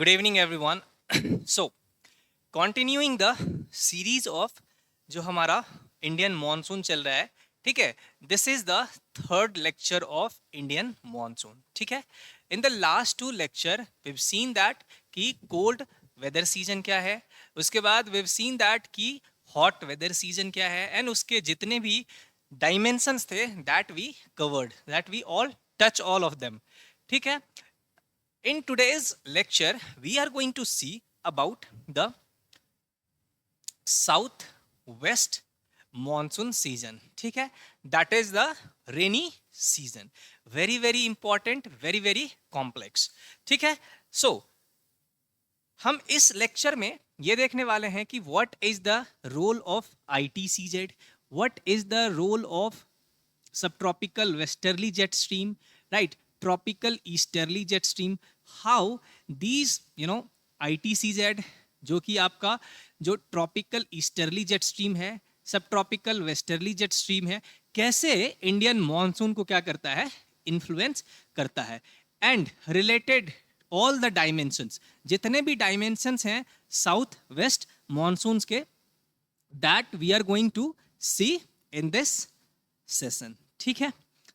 Good evening, everyone. So, continuing the series of जो हमारा Indian monsoon चल रहा है, ठीक है. This is the third lecture of Indian monsoon, ठीक है. In the last two lecture we have seen that कि कोल्ड वेदर सीजन क्या है, उसके बाद वी हैव सीन दैट कि हॉट वेदर सीजन क्या है, एंड उसके जितने भी डायमेंशंस थे that we covered, that we all touch all of them, ठीक है. In today's lecture, we are going to see about the south west monsoon season. ठीक है, that is the rainy season. Very very important, very very complex. ठीक है. So हम इस lecture में ये देखने वाले हैं कि what is the role of ITCZ, what is the role of subtropical westerly jet stream, right, tropical easterly jet stream, how these ITCZ जो कि आपका जो ट्रॉपिकल ईस्टर्ली जेट स्ट्रीम है, सब ट्रॉपिकल वेस्टर्ली जेट स्ट्रीम है, कैसे Indian monsoon को क्या करता है, इन्फ्लुएंस करता है, and related all the dimensions, जितने भी डायमेंशंस हैं साउथ वेस्ट मॉनसून्स के, that we are going to see in this session. ठीक है.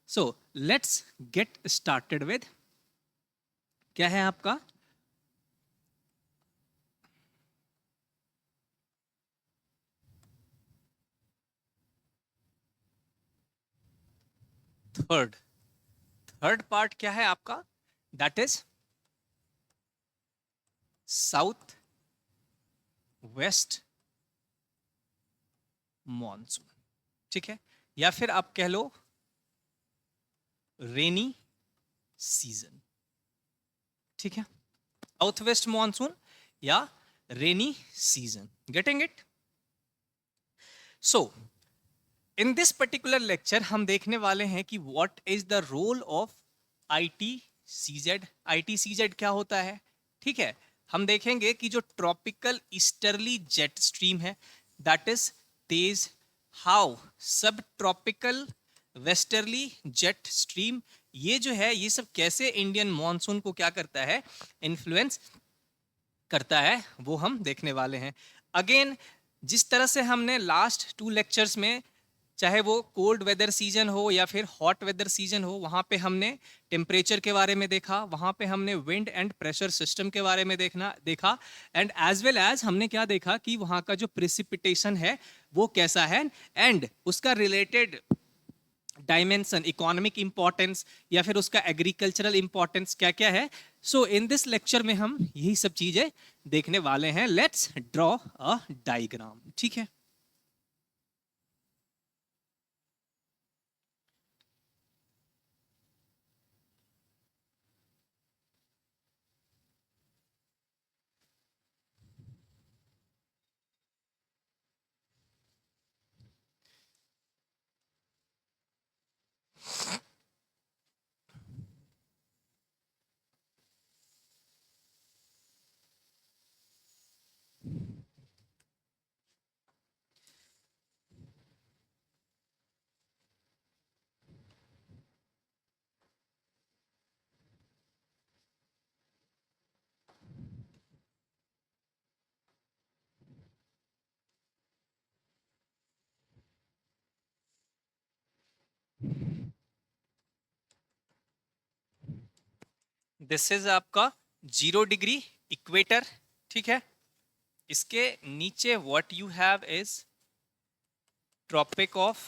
So let's get started with क्या है आपका थर्ड थर्ड पार्ट क्या है आपका, that is south west monsoon. ठीक है, या फिर आप कह लो रेनी सीजन. ठीक है, साउथ वेस्ट मॉनसून या rainy season. Getting it? So in this particular lecture हम देखने वाले हैं कि what is the role of ITCZ. ITCZ क्या होता है? ठीक है, हम देखेंगे कि जो ट्रॉपिकल ईस्टर्ली जेट स्ट्रीम है दैट इज तेज, हाउ सब ट्रॉपिकल वेस्टर्ली जेट स्ट्रीम, ये जो है ये सब कैसे इंडियन मॉनसून को क्या करता है, इन्फ्लुएंस करता है, वो हम देखने वाले हैं. अगेन जिस तरह से हमने लास्ट टू लेक्चर्स में, चाहे वो कोल्ड वेदर सीजन हो या फिर हॉट वेदर सीजन हो, वहां पे हमने टेम्परेचर के बारे में देखा, वहां पे हमने विंड एंड प्रेशर सिस्टम के बारे में देखा, एंड एज वेल एज हमने क्या देखा कि वहां का जो प्रिसिपिटेशन है वो कैसा है, एंड उसका रिलेटेड डायमेंशन, इकोनॉमिक इंपॉर्टेंस या फिर उसका एग्रीकल्चरल इंपॉर्टेंस क्या क्या है. सो इन दिस लेक्चर में हम यही सब चीजें देखने वाले हैं. Let's draw a diagram. ठीक है. दिस इज आपका 0 डिग्री इक्वेटर. ठीक है, इसके नीचे what you have is tropic of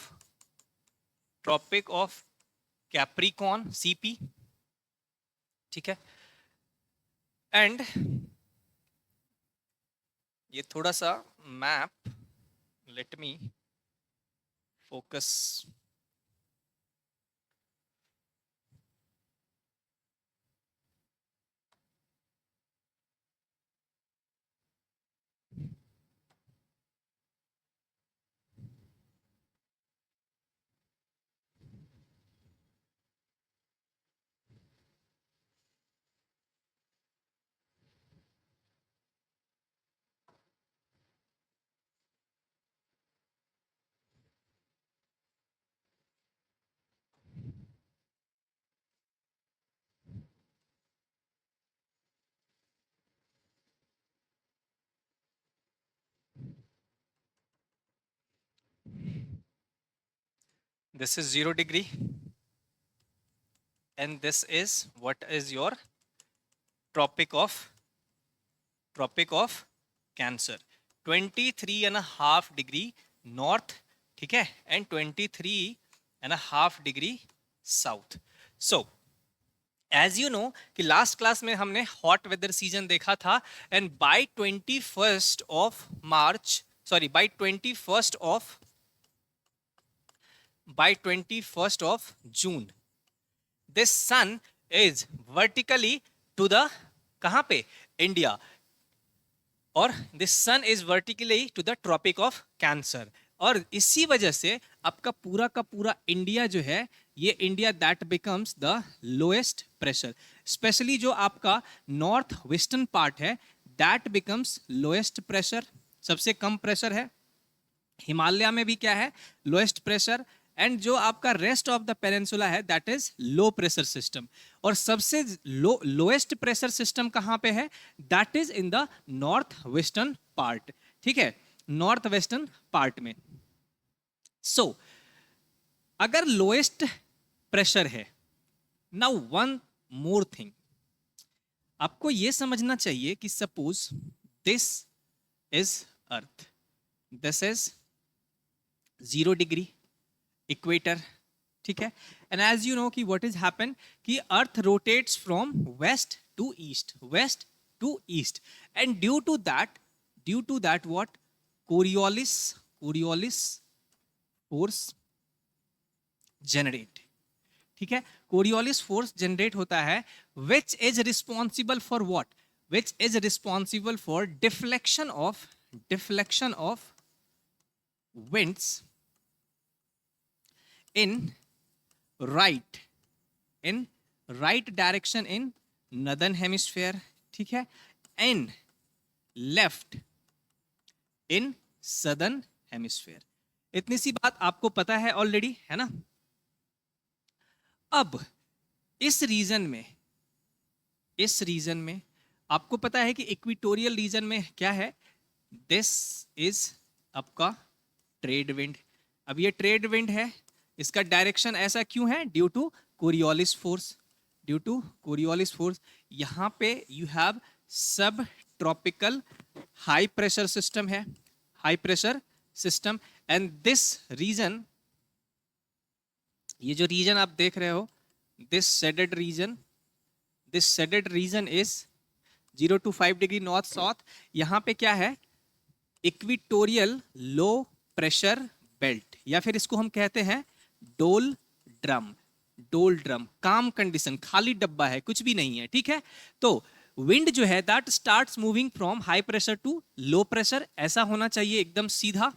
tropic of Capricorn, CP. ठीक है, एंड ये थोड़ा सा map, let me focus. this is 0 degree, and this is what is your tropic of Cancer. 23.5 degree north, ठीक है, and 23.5 degree south. So as you know कि last class में हमने हॉट वेदर सीजन देखा था, and by 21st of March, sorry by 21st of June, this sun is vertically to the, कहां पे, India, और this sun is vertically to the tropic of Cancer. और इसी वजह से आपका पूरा का पूरा इंडिया जो है, ये India that becomes the lowest pressure. Specially जो आपका नॉर्थ वेस्टर्न पार्ट है, दैट बिकम्स लोएस्ट प्रेशर, सबसे कम प्रेशर है. हिमालय में भी क्या है, लोएस्ट प्रेशर. एंड जो आपका रेस्ट ऑफ द पेनिनसुला है, that is low pressure system. और सबसे लोएस्ट प्रेशर सिस्टम कहां पे है, that is in the north western part. ठीक है, नॉर्थ वेस्टर्न पार्ट में. सो अगर लोएस्ट प्रेशर है, नाउ वन मोर थिंग आपको यह समझना चाहिए कि suppose this is earth, this is 0 degree equator, ठीक है. एंड एज यू नो कि व्हाट इज हैपन कि अर्थ rotates from west to east, and due to that what, Coriolis force generate. ठीक है, कोरियोलिस फोर्स जनरेट होता है, which is responsible for what, which is responsible for deflection of winds in right direction in northern hemisphere, ठीक है, and left in southern hemisphere. इतनी सी बात आपको पता है ऑलरेडी, है ना. अब इस रीजन में आपको पता है कि इक्वेटोरियल रीजन में क्या है, दिस इज आपका ट्रेड विंड. अब ये ट्रेड विंड है, इसका डायरेक्शन ऐसा क्यों है, ड्यू टू कोरियोलिस फोर्स. यहां पे यू हैव सब ट्रॉपिकल हाई प्रेशर सिस्टम है, एंड दिस रीजन, ये जो रीजन आप देख रहे हो, this shaded region is 0 to 5 degree north south. यहां पे क्या है, इक्वेटोरियल लो प्रेशर बेल्ट, या फिर इसको हम कहते हैं डोल ड्रम. काम कंडीशन, खाली डब्बा है, कुछ भी नहीं है. ठीक है, तो विंड जो है that starts moving from high pressure to low pressure. ऐसा होना चाहिए एकदम सीधा,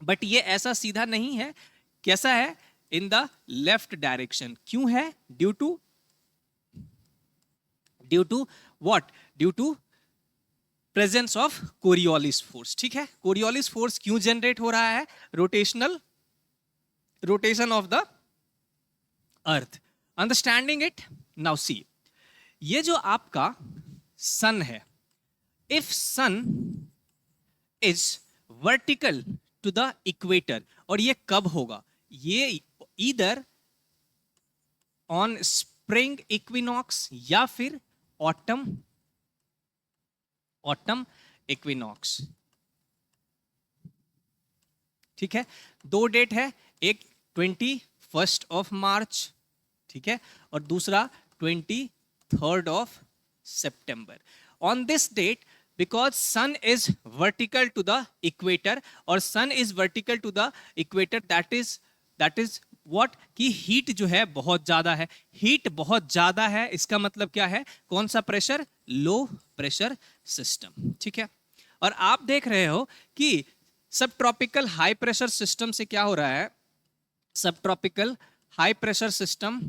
बट ये ऐसा सीधा नहीं है. कैसा है, इन द लेफ्ट डायरेक्शन. क्यों है, due to what, due to presence of Coriolis force. ठीक है, कोरियोलिस फोर्स क्यों जनरेट हो रहा है, rotation of the earth. Understanding it. Now see, ये जो आपका सन है, if sun is vertical to the equator, और ये कब होगा, ये ईदर ऑन स्प्रिंग इक्विनॉक्स या फिर ऑटम इक्विनॉक्स. ठीक है, दो डेट है, एक 21st ऑफ मार्च, ठीक है, और दूसरा 23rd of September. On this date, because sun is vertical to the equator, और sun is vertical to the equator, that is what, कि हीट जो है बहुत ज्यादा है. हीट बहुत ज्यादा है, इसका मतलब क्या है, कौन सा प्रेशर, लो प्रेशर सिस्टम. ठीक है, और आप देख रहे हो कि sub tropical high pressure system से क्या हो रहा है, सब tropical high pressure system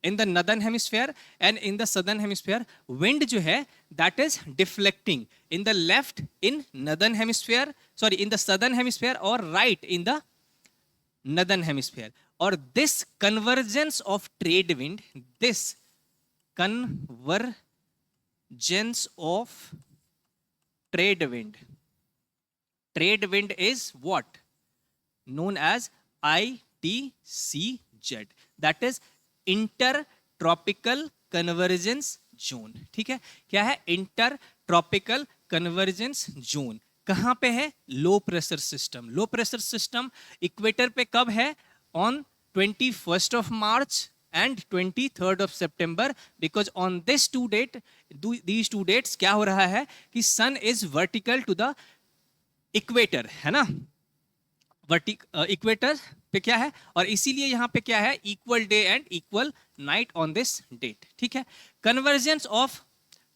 in the northern hemisphere and in the southern hemisphere, wind जो है that is deflecting in the left in northern hemisphere, sorry in the southern hemisphere, or right in the northern hemisphere. और this convergence of trade wind, this convergence of trade wind is what known as ITCZ, that is inter tropical convergence zone. ठीक है, क्या है? Inter tropical convergence zone. कहां पे है? लो pressure system. लो pressure system equator पे कब है? On 21st of March and 23rd of September, because on this two date, these two dates क्या हो रहा है कि sun is vertical to the equator, है ना? इक्वेटर पे क्या है, और इसीलिए यहां पे क्या है? Equal day and equal night on this date. ठीक है, कन्वर्जेंस ऑफ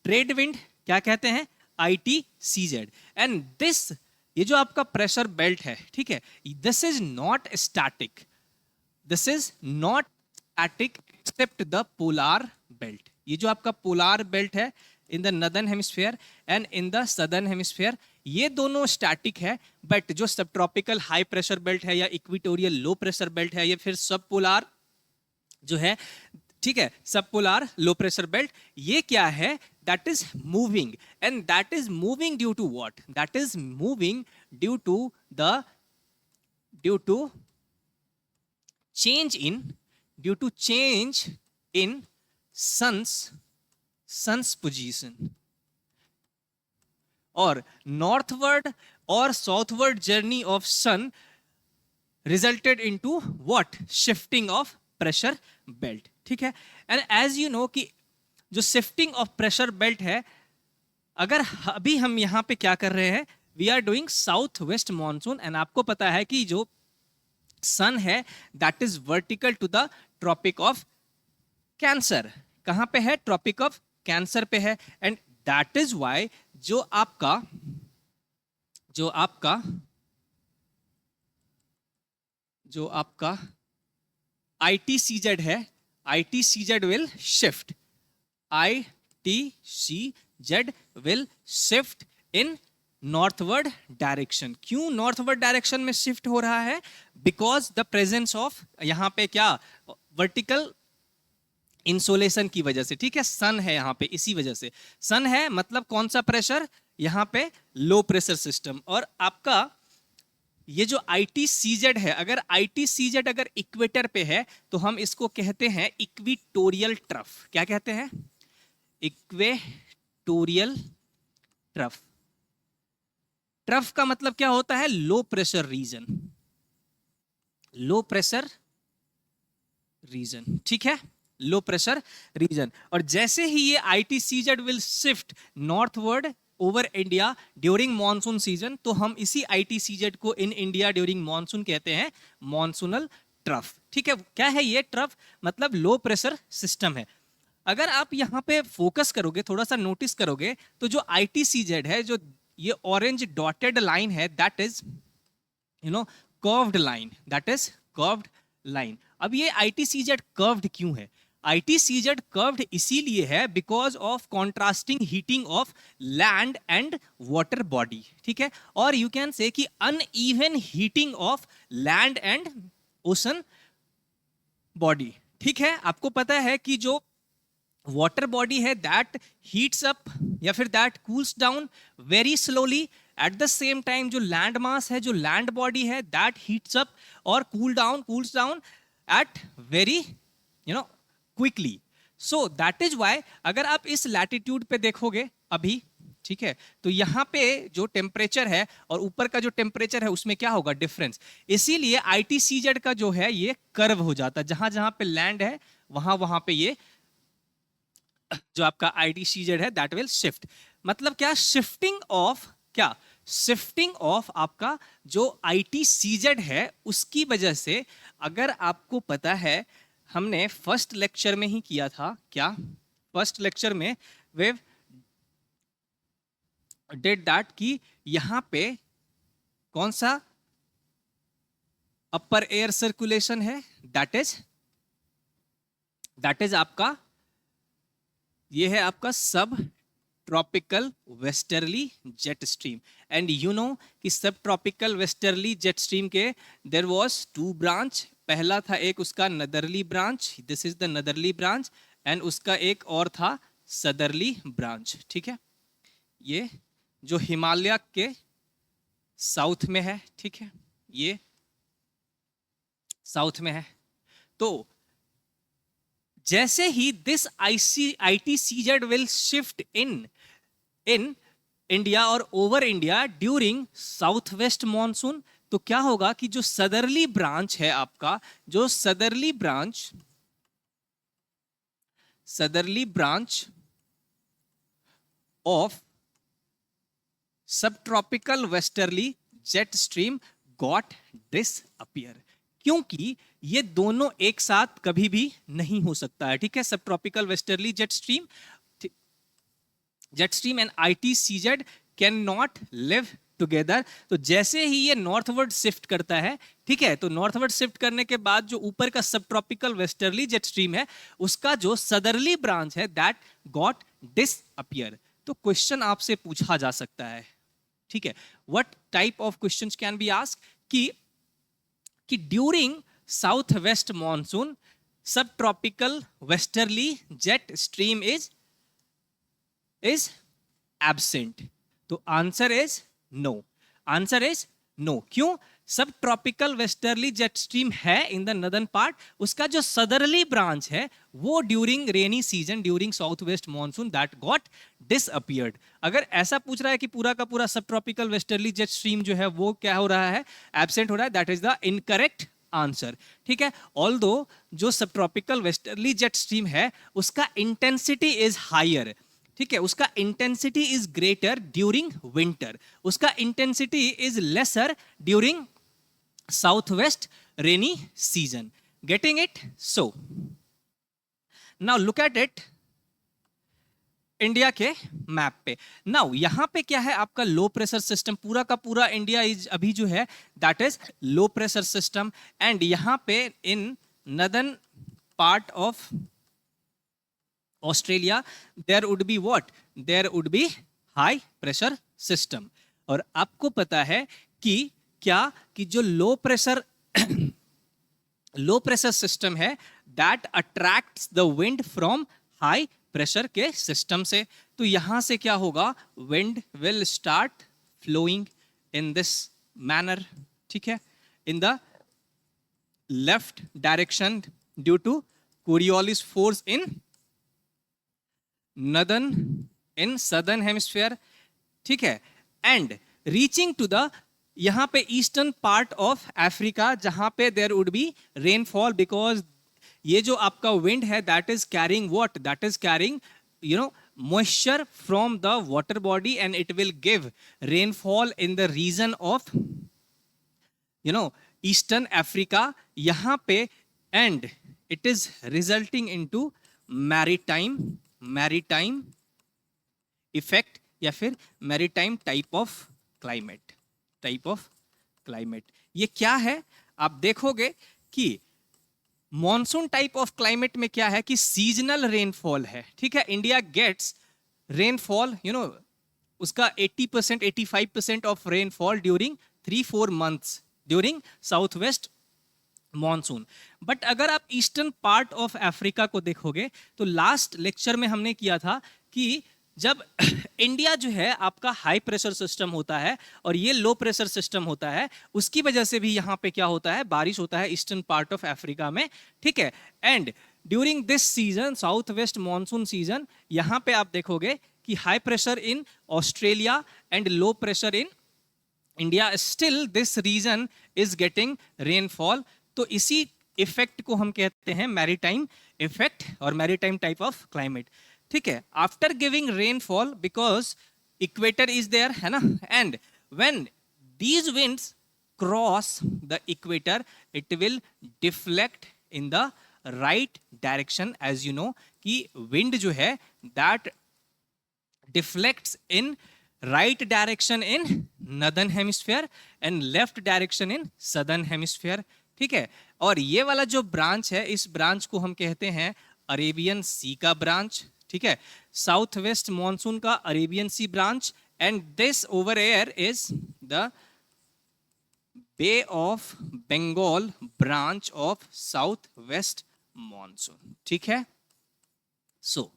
ट्रेड विंड क्या कहते हैं? ITCZ। एंड दिस, ये जो आपका प्रेशर बेल्ट है, ठीक है, this is not static, this is not static except the polar belt. ये जो आपका पोलार बेल्ट है in the northern hemisphere and in the southern hemisphere, ये दोनों स्टैटिक है। बट जो सब ट्रॉपिकल हाई प्रेशर बेल्ट है या इक्वेटोरियल लो प्रेशर बेल्ट है, या फिर सब पोलार जो है, ठीक है, सब पोलार लो प्रेशर बेल्ट, ये क्या है? That is moving, and that is moving due to what? That is moving due to change in due to change in sun's position, और northward or southward journey of sun resulted into what? Shifting of pressure belt। ठीक है, and as you know कि जो shifting of pressure belt है, अगर अभी हम यहां पे क्या कर रहे हैं? we are doing south west monsoon, and आपको पता है कि जो सन है that is vertical to the tropic of cancer. कहां पे है? ट्रॉपिक ऑफ कैंसर पे है। एंड दैट इज वाई जो आपका ITCZ है, ITCZ will shift, ITCZ will shift in northward direction. क्यों नॉर्थवर्ड डायरेक्शन में शिफ्ट हो रहा है? बिकॉज द प्रेजेंस ऑफ, यहां पे क्या? वर्टिकल इंसोलेशन की वजह से। ठीक है, सन है यहां पे, इसी वजह से सन है, मतलब कौन सा प्रेशर? यहां पे लो प्रेशर सिस्टम। और आपका ये जो ITCZ है, अगर ITCZ अगर इक्वेटर पे है तो हम इसको कहते हैं इक्वेटोरियल ट्रफ। क्या कहते हैं? Equatorial trough. ट्रफ का मतलब क्या होता है? Low pressure region, low pressure region. ठीक है, लो प्रेशर रीजन। और जैसे ही ये ITCZ will shift northward over India during monsoon season, तो हम इसी ITCZ को इन इंडिया ड्यूरिंग मॉनसून कहते हैं मॉनसूनल ट्रफ। ठीक है, क्या है ये ट्रफ? मतलब लो प्रेशर सिस्टम है। अगर आप यहां पे फोकस करोगे, थोड़ा सा नोटिस करोगे, तो जो ITCZ है, जो ये ऑरेंज डॉटेड लाइन है, that is curved line, that is curved line. अब ये ITCZ कर्व्ड क्यों है? ITCZ कर्व्ड इसीलिए है because of contrasting heating of land and water body. ठीक है, और यू कैन से कि uneven heating of land and ocean body. ठीक है, आपको पता है कि जो वाटर बॉडी है दैट हीट्स अप या फिर that cools down very slowly, at the same time जो लैंड मास है, जो लैंड बॉडी है, दैट हीट्स अप और cools down at very quickly. So that is Y अगर आप इस लैटिट्यूड पे देखोगे अभी, ठीक है, तो यहाँ पे जो टेम्परेचर है और ऊपर का जो टेम्परेचर है उसमें क्या होगा? डिफरेंस। इसीलिए ITCZ का जो है ये कर्व हो जाता है, जहां जहां पे लैंड है वहां पे ये जो आपका ITCZ है दैट विल शिफ्ट। मतलब क्या? शिफ्टिंग ऑफ, क्या? शिफ्टिंग ऑफ आपका जो ITCZ है उसकी वजह से, अगर आपको पता है, हमने फर्स्ट लेक्चर में ही किया था, क्या? फर्स्ट लेक्चर में वे डिड दैट कि यहां पे कौन सा अपर एयर सर्कुलेशन है? दैट इज आपका, ये है आपका sub tropical westerly jet stream. And you know कि sub tropical westerly jet stream के देयर वाज 2 ब्रांच। पहला था एक उसका northerly branch, this is the northerly branch, and उसका एक और था सदरली ब्रांच। ठीक है, ये जो हिमालय के साउथ में है, ठीक है, ये साउथ में है। तो जैसे ही this ITCZ will shift in India और over India during south west monsoon, तो क्या होगा कि जो सदरली ब्रांच है आपका, जो सदरली ब्रांच ऑफ सब tropical westerly jet stream got disappear, क्योंकि ये दोनों एक साथ कभी भी नहीं हो सकता है, ठीक है। सब tropical westerly jet stream and ITCZ can not live together. तो जैसे ही ये नॉर्थवर्ड शिफ्ट करता है, ठीक है, तो नॉर्थवर्ड शिफ्ट करने के बाद जो ऊपर का सब ट्रॉपिकल वेस्टर्ली जेट स्ट्रीम है, उसका जो सदरली ब्रांच है दैट गॉट डिसअपियर। तो क्वेश्चन आपसे पूछा जा सकता है, ठीक है, what type of questions can be asked, कि during south west monsoon sub tropical westerly jet stream is absent. तो answer is no, answer is no. क्यों? Sub tropical westerly jet stream है इन द नदर्न पार्ट, उसका जो southerly branch है वो during rainy season, during south west monsoon that got disappeared. अगर ऐसा पूछ रहा है कि पूरा का पूरा सब ट्रॉपिकल वेस्टर्ली जेट स्ट्रीम जो है वो क्या हो रहा है, एब्सेंट हो रहा है, that is the incorrect answer, ठीक है। ऑल्दो जो सब ट्रॉपिकल वेस्टर्ली जेट स्ट्रीम है उसका इंटेंसिटी इज हायर, ठीक है, उसका intensity is greater during winter, उसका intensity is lesser during south west rainy season. Getting it? So now look at it India के मैप पे। नाउ यहां पे क्या है, आपका लो प्रेशर सिस्टम, पूरा का पूरा इंडिया इज अभी जो है that is low pressure system, and यहां पे in northern part of Australia there would be what, there would be high pressure system. और आपको पता है कि क्या, कि जो लो प्रेशर सिस्टम है that attracts the wind from high pressure के सिस्टम से। तो यहां से क्या होगा, wind will start flowing in this manner, ठीक है, in the left direction due to Coriolis force in southern hemisphere, ठीक है, एंड रीचिंग टू द यहां पे ईस्टर्न पार्ट ऑफ अफ्रीका, जहां पे there would be rainfall, because ये जो आपका विंड है that is carrying what, that is carrying moisture from the water body, and it will give rainfall in the region of eastern Africa यहाँ पे, and it is resulting into maritime effect या फिर maritime type of climate। ये क्या है, आप देखोगे कि मॉनसून टाइप ऑफ क्लाइमेट में क्या है कि सीजनल रेनफॉल है, ठीक है। इंडिया गेट्स रेनफॉल, उसका 80% 85% of rainfall during 3-4 months during south west monsoon. But अगर आप ईस्टर्न पार्ट ऑफ अफ्रीका को देखोगे तो लास्ट लेक्चर में हमने किया था कि जब इंडिया जो है आपका हाई प्रेशर सिस्टम होता है और ये लो प्रेशर सिस्टम होता है, उसकी वजह से भी यहाँ पे क्या होता है, बारिश होता है ईस्टर्न पार्ट ऑफ अफ्रीका में, ठीक है। And during this season, south west monsoon season, यहाँ पे आप देखोगे कि high pressure in Australia and low pressure in India, still this region is getting rainfall. तो इसी इफेक्ट को हम कहते हैं मैरीटाइम इफेक्ट और मैरीटाइम टाइप ऑफ क्लाइमेट, ठीक है। After giving rainfall, because equator is there, है ना, and when these winds cross the equator it will deflect in the right direction. As you know कि विंड जो है that deflects in right direction in northern hemisphere and left direction in southern hemisphere, ठीक है। और ये वाला जो branch है, इस ब्रांच को हम कहते हैं अरेबियन सी का ब्रांच, ठीक है, साउथ वेस्ट मॉनसून का Arabian sea branch, and this over air is the bay of Bengal branch of south west monsoon, ठीक है। So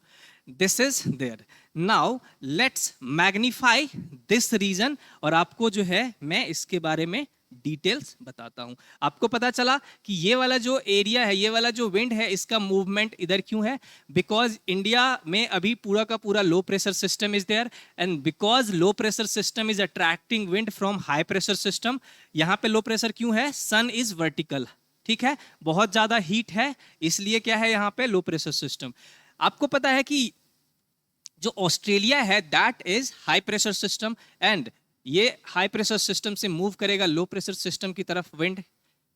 this is there. Now let's magnify this region, और आपको जो है मैं इसके बारे में डिटेल्स बताता हूं। आपको पता चला कि ये वाला जो एरिया है, ये वाला जो विंड है, इसका मूवमेंट इधर क्यों है? बिकॉज इंडिया में अभी पूरा का पूरा low pressure system is there, and because low pressure system is attracting wind from high pressure system. यहाँ पे लो प्रेशर क्यों है? सन इज वर्टिकल, ठीक है, बहुत ज्यादा हीट है, इसलिए क्या है यहाँ पे लो प्रेशर सिस्टम। आपको पता है कि जो ऑस्ट्रेलिया है that is high pressure system, and ये हाई प्रेशर सिस्टम से मूव करेगा लो प्रेशर सिस्टम की तरफ विंड,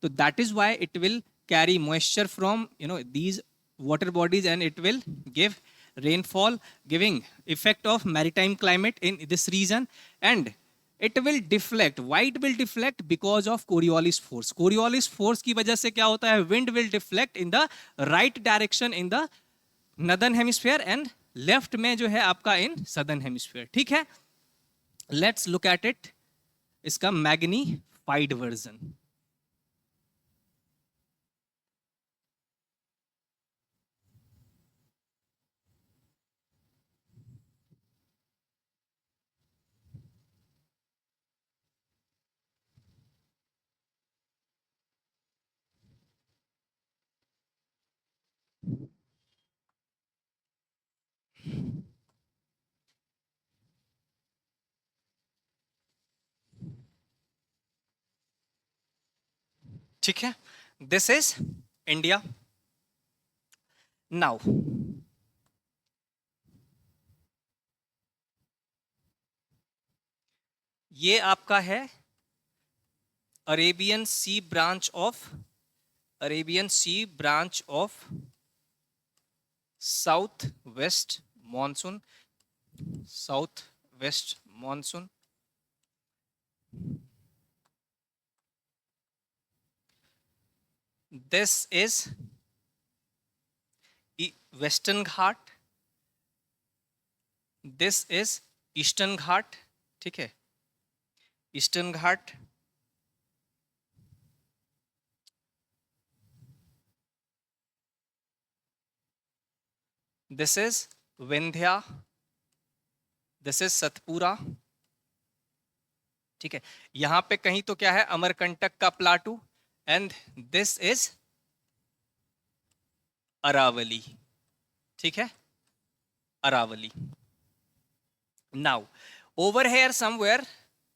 तो that is why it will carry moisture from these water bodies and it will give rainfall, giving effect of maritime climate in this region, and it will deflect. Why it will deflect? Because of Coriolis force. Coriolis force की वजह से क्या होता है? Wind will deflect in the right direction in the northern hemisphere and left में जो है आपका in southern hemisphere, ठीक है। Let's look at it, इसका magnified version। ठीक है, दिस इज इंडिया। नाउ ये आपका है Arabian sea branch of south west monsoon, south west monsoon. This is western ghat, this is eastern ghat, ठीक है, eastern ghat. This is Vindhya, this is Satpura, ठीक है। यहां पे कहीं तो क्या है? अमरकंटक का plateau, and this is Aravalli, ठीक है, Aravalli. Now over here somewhere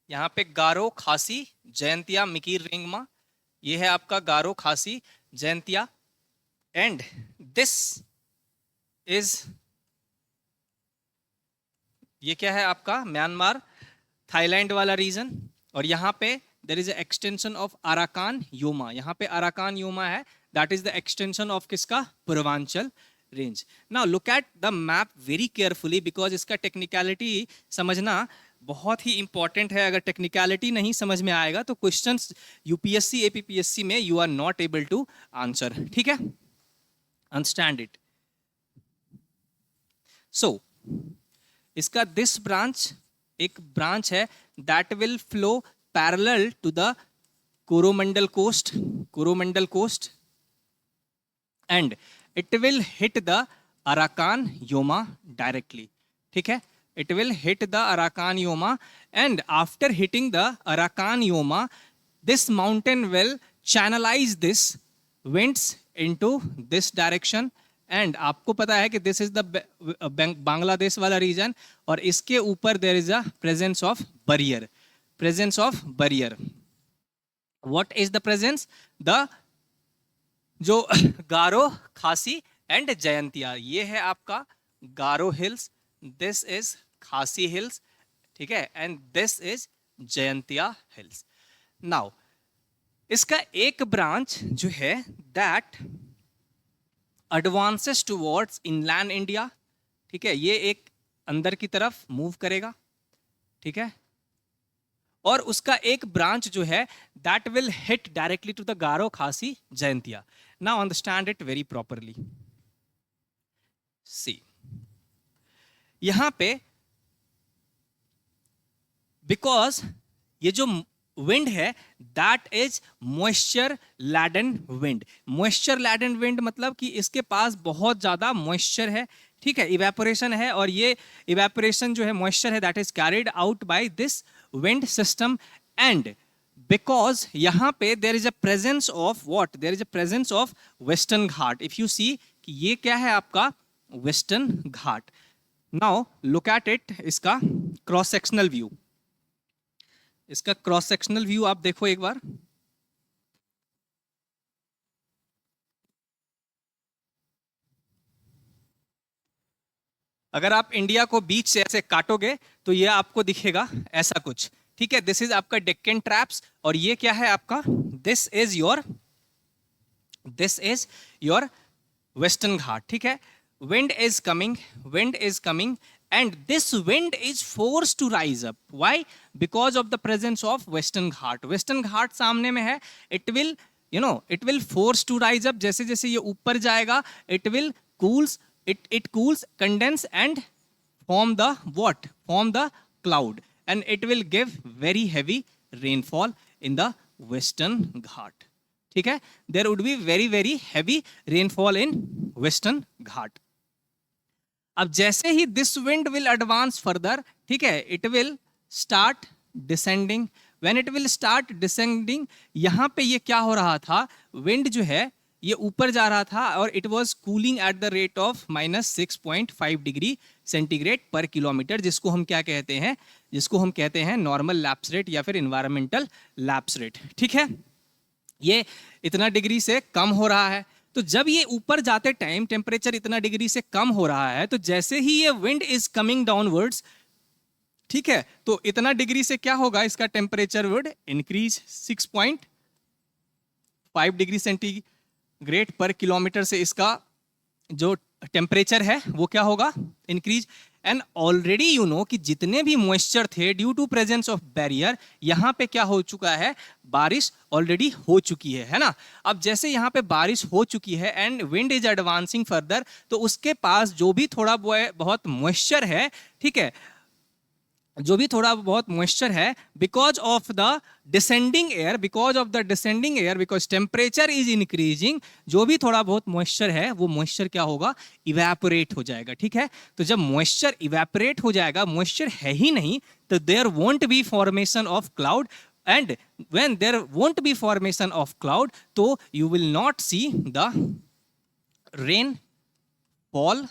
यहाँ पे गारो, खासी, जयंतिया, मिकीर, रिंगमा, ये है आपका गारो, Khasi, Jaintia, and this is, ये क्या है आपका? म्यांमार, थाईलैंड वाला रीजन, और यहाँ पे there is extension of Arakan Yoma, यहाँ पे अराकान योमा है, that is the extension of किसका? Purvanchal range. Now look at the map very carefully, because इसका टेक्निकलिटी समझना बहुत ही इंपॉर्टेंट है। अगर टेक्निकलिटी नहीं समझ में आएगा तो क्वेश्चंस यूपीएससी एपीपीएससी में you are not able to answer, ठीक है, अंडरस्टैंड इट। सो इसका दिस ब्रांच एक ब्रांच है that will flow parallel to the Coromandel coast, and it will hit the Arakan Yoma directly, ठीक है, it will hit the Arakan Yoma, and after hitting the Arakan Yoma, this mountain will channelize this winds into this direction, and आपको पता है कि this is the Bangladesh वाला region, और इसके ऊपर there is a presence of barrier। What is the presence? the जो गारो, खासी एंड जयंतिया, ये है आपका गारो हिल्स, दिस इज खासी हिल्स, ठीक है, and this is Jaintia hills. Now इसका एक ब्रांच जो है that advances towards inland India, ठीक है, ये एक अंदर की तरफ मूव करेगा, ठीक है, और उसका एक ब्रांच जो है that will hit directly to the Garo, Khasi, Jaintia. Now understand it very properly. See यहां पे बिकॉज ये जो विंड है that is moisture laden wind, मतलब कि इसके पास बहुत ज्यादा मॉइस्चर है, ठीक है, इवेपोरेशन है, और ये इवेपोरेशन जो है मॉइस्चर है that is carried out by this wind system, and because यहाँ पे there is a presence of what, there is a presence of Western Ghat. If you see कि ये क्या है आपका Western Ghat. Now look at it, इसका cross sectional view, इसका cross sectional view आप देखो एक बार. अगर आप इंडिया को बीच से ऐसे काटोगे तो ये आपको दिखेगा ऐसा कुछ. ठीक है, दिस इज आपका डेक्कन ट्रैप्स. और ये क्या है आपका, दिस इज योर वेस्टर्न घाट. ठीक है, wind is coming and this wind is forced to rise up. Why? Because of the presence of western ghat. western ghat सामने में है, it will force to rise up. जैसे जैसे ये ऊपर जाएगा it will cools, condense and form the cloud, and it will give very heavy rainfall in the western ghat. ठीक है, there would be very very heavy rainfall in western ghat. अब जैसे ही this wind will advance further, ठीक है, it will start descending. When it will start descending, यहाँ पे ये क्या हो रहा था, विंड जो है ये ऊपर जा रहा था और it was cooling at the rate of -6.5 degree centigrade per kilometre, जिसको हम क्या कहते हैं, जिसको हम कहते हैं नॉर्मल लैप्स रेट या फिर इन्वायरमेंटल लैप्स रेट. ठीक है, ये इतना डिग्री से कम हो रहा है. तो जब ये ऊपर जाते टाइम टेम्परेचर इतना डिग्री से कम हो रहा है, तो जैसे ही ये विंड इज कमिंग डाउनवर्ड्स, ठीक है, तो इतना डिग्री से क्या होगा, इसका temperature would increase 6.5 degree centigrade per kilometre से इसका जो टेम्परेचर है वो क्या होगा, increase. And already you know कि जितने भी मॉइस्चर थे due to presence of barrier, यहाँ पे क्या हो चुका है, बारिश ऑलरेडी हो चुकी है ना. अब जैसे यहाँ पे बारिश हो चुकी है and wind is advancing further, तो उसके पास जो भी थोड़ा बहुत मॉइस्चर है, ठीक है, जो भी थोड़ा बहुत मॉइस्चर है, because of the descending air, because temperature is increasing, जो भी थोड़ा बहुत मॉइस्चर है वो मॉइस्चर क्या होगा, इवेपोरेट हो जाएगा. ठीक है, तो जब मॉइस्चर इवेपोरेट हो जाएगा, मॉइस्चर है ही नहीं, तो there won't be formation of cloud. And when there won't be formation of cloud, तो you will not see the rainfall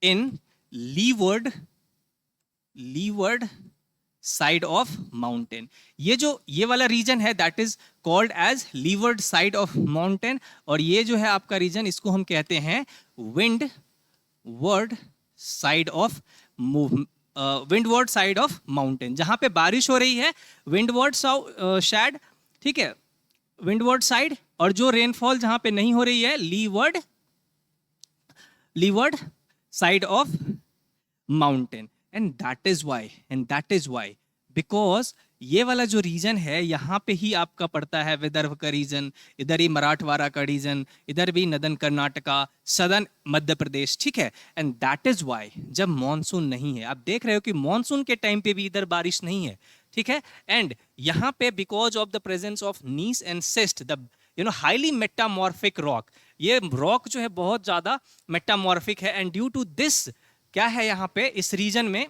in leeward side of mountain. ये वाला रीजन है that is called as leeward side of mountain. और ये जो है आपका reason, इसको हम कहते हैं विंडवर्ड साइड ऑफ माउंटेन. जहां पे बारिश हो रही है विंडवर्ड साइड, ठीक है, विंडवर्ड साइड. और जो रेनफॉल जहां पे नहीं हो रही है, levered side of mountain. And that is why because ये वाला जो रीजन है, यहाँ पे ही आपका पड़ता है विदर्भ का रीजन, इधर ही मराठवाड़ा का रीजन, इधर भी नदन कर्नाटका, सदर्न मध्य प्रदेश. ठीक है, एंड दैट इज वाई जब मॉनसून नहीं है, आप देख रहे हो कि मॉनसून के टाइम पे भी इधर बारिश नहीं है. ठीक है, एंड यहाँ पे because of the presence of gneiss and schist, the highly metamorphic rock, ये रॉक जो है बहुत ज्यादा मेटामॉर्फिक है. एंड ड्यू टू दिस क्या है, यहाँ पे इस रीजन में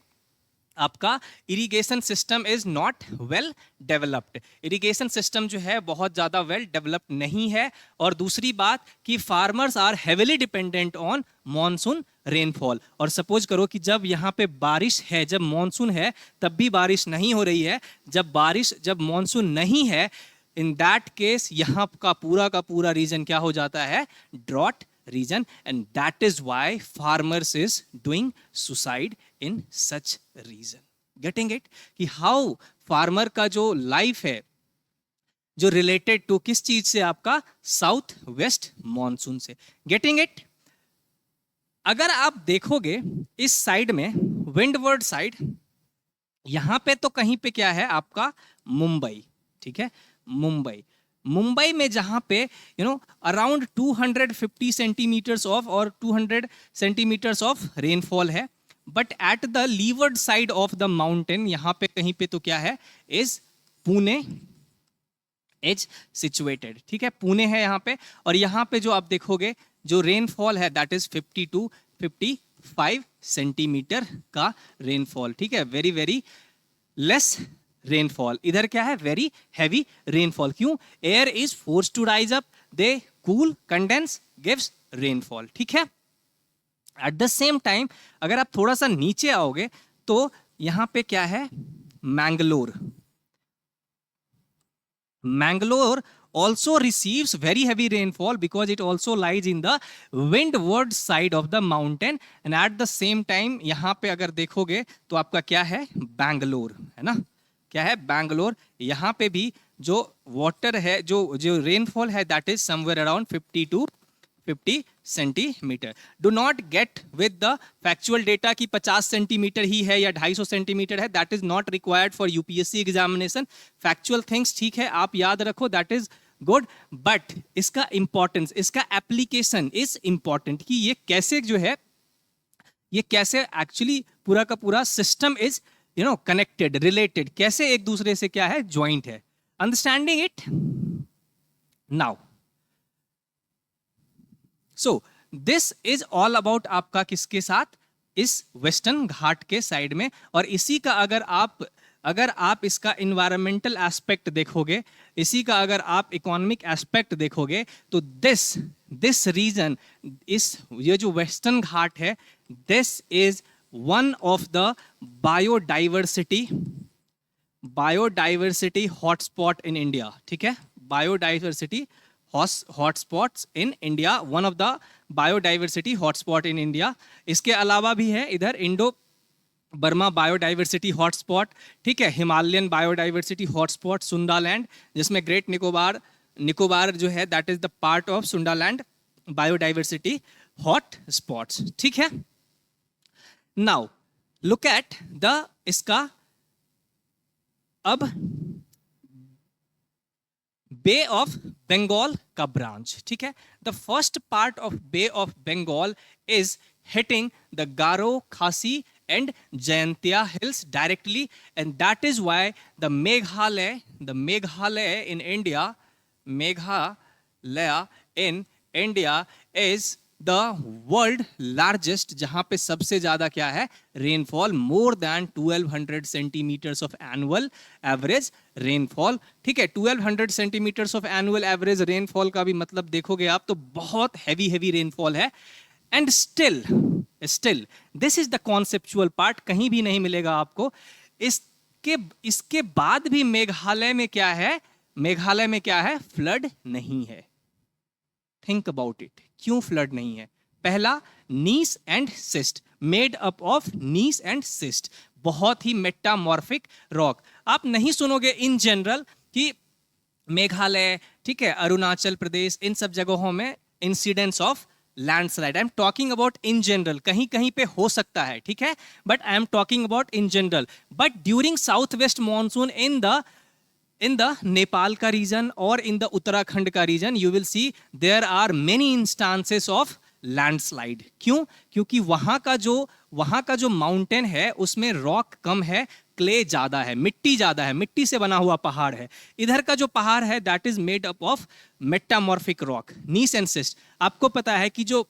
आपका irrigation system is not well developed. Irrigation system जो है बहुत ज़्यादा वेल डेवलप्ड नहीं है. और दूसरी बात कि farmers are heavily dependent on monsoon rainfall. और सपोज करो कि जब यहाँ पे बारिश है, जब मॉनसून है तब भी बारिश नहीं हो रही है, जब मॉनसून नहीं है, इन दैट केस यहाँ का पूरा रीजन क्या हो जाता है, drought region, and that is why farmers is doing suicide in such region. Getting it कि how farmer का जो life है जो related to किस चीज से, आपका साउथ वेस्ट मॉनसून से. Getting it? अगर आप देखोगे इस साइड में विंडवर्ड साइड, यहां पे तो कहीं पे क्या है आपका मुंबई. ठीक है, मुंबई में जहां पे अराउंड 250 सेंटीमीटर्स ऑफ और 200 सेंटीमीटर्स ऑफ रेनफॉल है. But at the leeward side of the mountain, यहां पे कहीं पे तो क्या है, इज पुणे इज सिचुएटेड. ठीक है, पुणे है यहाँ पे. और यहाँ पे जो आप देखोगे जो रेनफॉल है दैट इज 50 to 55 सेंटीमीटर का रेनफॉल. ठीक है, वेरी वेरी लेस रेनफॉल, इधर क्या है वेरी हैवी रेनफॉल। क्यों? Air is force to rise up, they cool, condense, gives rainfall. ठीक है, एट द सेम टाइम अगर आप थोड़ा सा नीचे आओगे तो यहां पे क्या है, Mangalore. Mangalore also receives very heavy rainfall because it also lies in the windward side of the mountain, and at the same time यहाँ पे अगर देखोगे तो आपका क्या है, बैंगलोर है ना, क्या है, बैंगलोर। यहाँ पे भी जो वाटर है, जो जो रेनफॉल है, that is somewhere around 50 centimetre. Do not gate with the factual data कि 50 सेंटीमीटर ही है या 250 सेंटीमीटर है, that is not required for UPSC examination. Factual things ठीक है, आप याद रखो, दैट इज गुड, बट इसका इंपॉर्टेंस, इसका एप्लीकेशन इज इंपॉर्टेंट कि ये कैसे जो है, ये कैसे एक्चुअली पूरा का पूरा सिस्टम इज कनेक्टेड, रिलेटेड, कैसे एक दूसरे से क्या है, ज्वाइंट है। Understanding it now. So this is all about आपका किसके साथ, इस वेस्टर्न घाट के साइड में। और इसी का अगर आप इसका इन्वायरमेंटल एस्पेक्ट देखोगे, इसी का अगर आप इकोनॉमिक एस्पेक्ट देखोगे, तो दिस रीजन, ये जो वेस्टर्न घाट है, this is one of the biodiversity hotspot in India. ठीक है, biodiversity hotspots in India, one of the biodiversity hotspot in India. इसके अलावा भी है इधर इंडो बर्मा बायोडाइवर्सिटी हॉटस्पॉट, ठीक है, हिमालयन बायोडाइवर्सिटी हॉटस्पॉट, सुंदालैंड, जिसमें ग्रेट निकोबार जो है, that is the part of Sundaland biodiversity hotspots. ठीक है, नाउ लुक एट द इसका अब बे ऑफ बंगाल का ब्रांच। ठीक है, the first part of bay of Bengal is hitting the Garo, Khasi and Jayantia hills directly, and that is why the Meghalaya in India is the world largest, जहां पे सबसे ज्यादा क्या है, rainfall, more than 1200 centimetres of annual average rainfall. ठीक है, 1200 centimetres of annual average rainfall का भी मतलब देखोगे आप तो बहुत हैवी रेनफॉल है। And still this is the conceptual part, कहीं भी नहीं मिलेगा आपको। इसके बाद भी मेघालय में क्या है, फ्लड नहीं है। थिंक अबाउट इट, क्यों फ्लड नहीं है? पहला, gneiss and schist, made up of gneiss and schist, बहुत ही मेटामॉर्फिक रॉक। आप नहीं सुनोगे इन जनरल कि मेघालय, ठीक है, अरुणाचल प्रदेश, इन सब जगहों में incidents of landslide. I am talking about in general, कहीं कहीं पे हो सकता है, ठीक है, but I am talking about in general. But during south west monsoon in the Nepal का region और in the उत्तराखंड का region, you will see there are many instances of landslide। क्यों? क्योंकि वहां का जो माउंटेन है उसमें रॉक कम है, क्ले ज्यादा है, मिट्टी ज्यादा है, मिट्टी से बना हुआ पहाड़ है। इधर का जो पहाड़ है that is made up of metamorphic rock, gneiss and schist. आपको पता है कि जो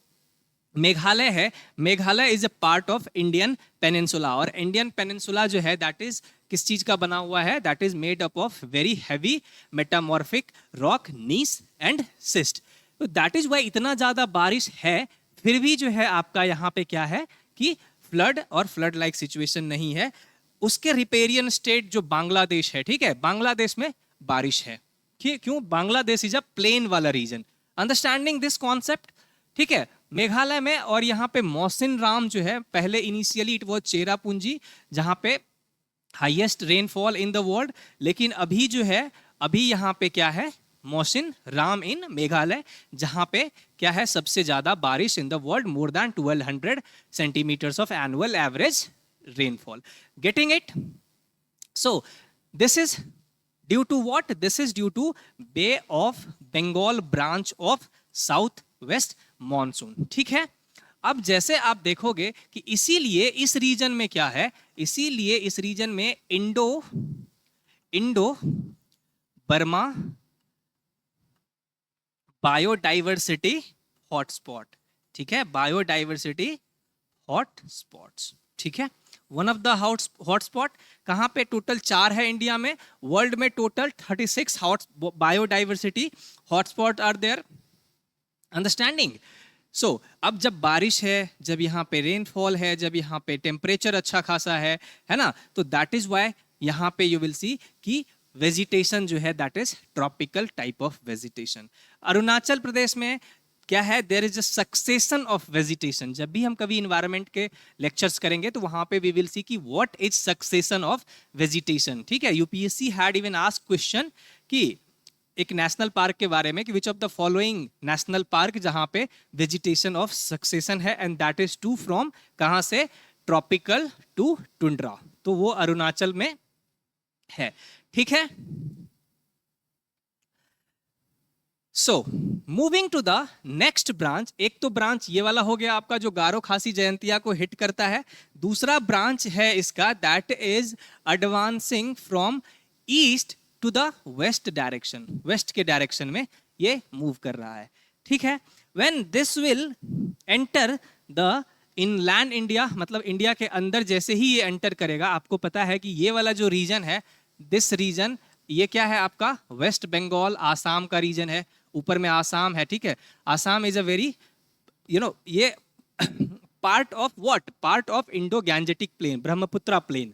मेघालय है, Meghalaya is a part of Indian peninsula, और इंडियन पेनिनसुला जो है दैट इज किस चीज का बना हुआ है, that is made up of very heavy metamorphic rock, gneiss and schist. तो दैट इज वाई इतना ज्यादा बारिश है, फिर भी जो है आपका यहाँ पे क्या है कि फ्लड और फ्लड लाइक सिचुएशन नहीं है। उसके रिपेरियन स्टेट जो बांग्लादेश है, ठीक है, बांग्लादेश में बारिश है। क्यों? बांग्लादेश इज अ प्लेन वाला रीजन। अंडरस्टैंडिंग दिस कॉन्सेप्ट, ठीक है। मेघालय में और यहाँ पे मौसिन राम जो है, पहले इनिशियली इट वाज चेरापूंजी जहाँ पे highest rainfall in the world, लेकिन अभी जो है, अभी यहाँ पे क्या है, मौसिन राम इन मेघालय, जहाँ पे क्या है, सबसे ज्यादा बारिश in the world, more than 1200 centimetres of annual average rainfall. Getting it? So this is due to what? This is due to bay of Bengal branch of south west monsoon. ठीक है, अब जैसे आप देखोगे कि इसीलिए इस रीजन में क्या है, इसीलिए इस रीजन में इंडो बर्मा बायोडाइवर्सिटी हॉटस्पॉट, ठीक है, बायोडाइवर्सिटी हॉटस्पॉट्स। ठीक है, वन ऑफ द हॉटस्पॉट कहाँ पे? टोटल 4 है इंडिया में, वर्ल्ड में total 36 hot biodiversity hotspot are there, understanding. So अब जब बारिश है, जब यहाँ पे रेनफॉल है, जब यहाँ पे टेम्परेचर अच्छा खासा है ना, तो दैट इज वाई यहाँ पे यू विल सी कि वेजिटेशन जो है that is tropical type of vegetation. Arunachal Pradesh में क्या है? There is a succession of vegetation. जब भी हम कभी इन्वायरमेंट के लेक्चर्स करेंगे तो वहां पे वी विल सी कि what is succession of vegetation. ठीक है, UPSC had even asked question कि एक नेशनल पार्क के बारे में कि which of the following national park जहां पे वेजिटेशन ऑफ सक्सेशन है, and that is to from कहां से? Tropical to tundra. तो वो अरुणाचल में है। ठीक है, so moving to the next branch. एक तो ब्रांच ये वाला हो गया आपका जो गारो खासी जयंतिया को हिट करता है। दूसरा ब्रांच है इसका that is advancing from east to the west direction, west के डायरेक्शन में ये मूव कर रहा है। ठीक है, when this will enter the inland India, मतलब इंडिया के अंदर जैसे ही ये एंटर करेगा, आपको पता है कि ये वाला जो रीजन है, दिस रीजन, ये क्या है आपका? वेस्ट बंगाल आसाम का रीजन है, ऊपर में आसाम है। ठीक है, आसाम इज अ वेरी ये part of what? Part of Indo Gangetic plain, Brahmaputra plain.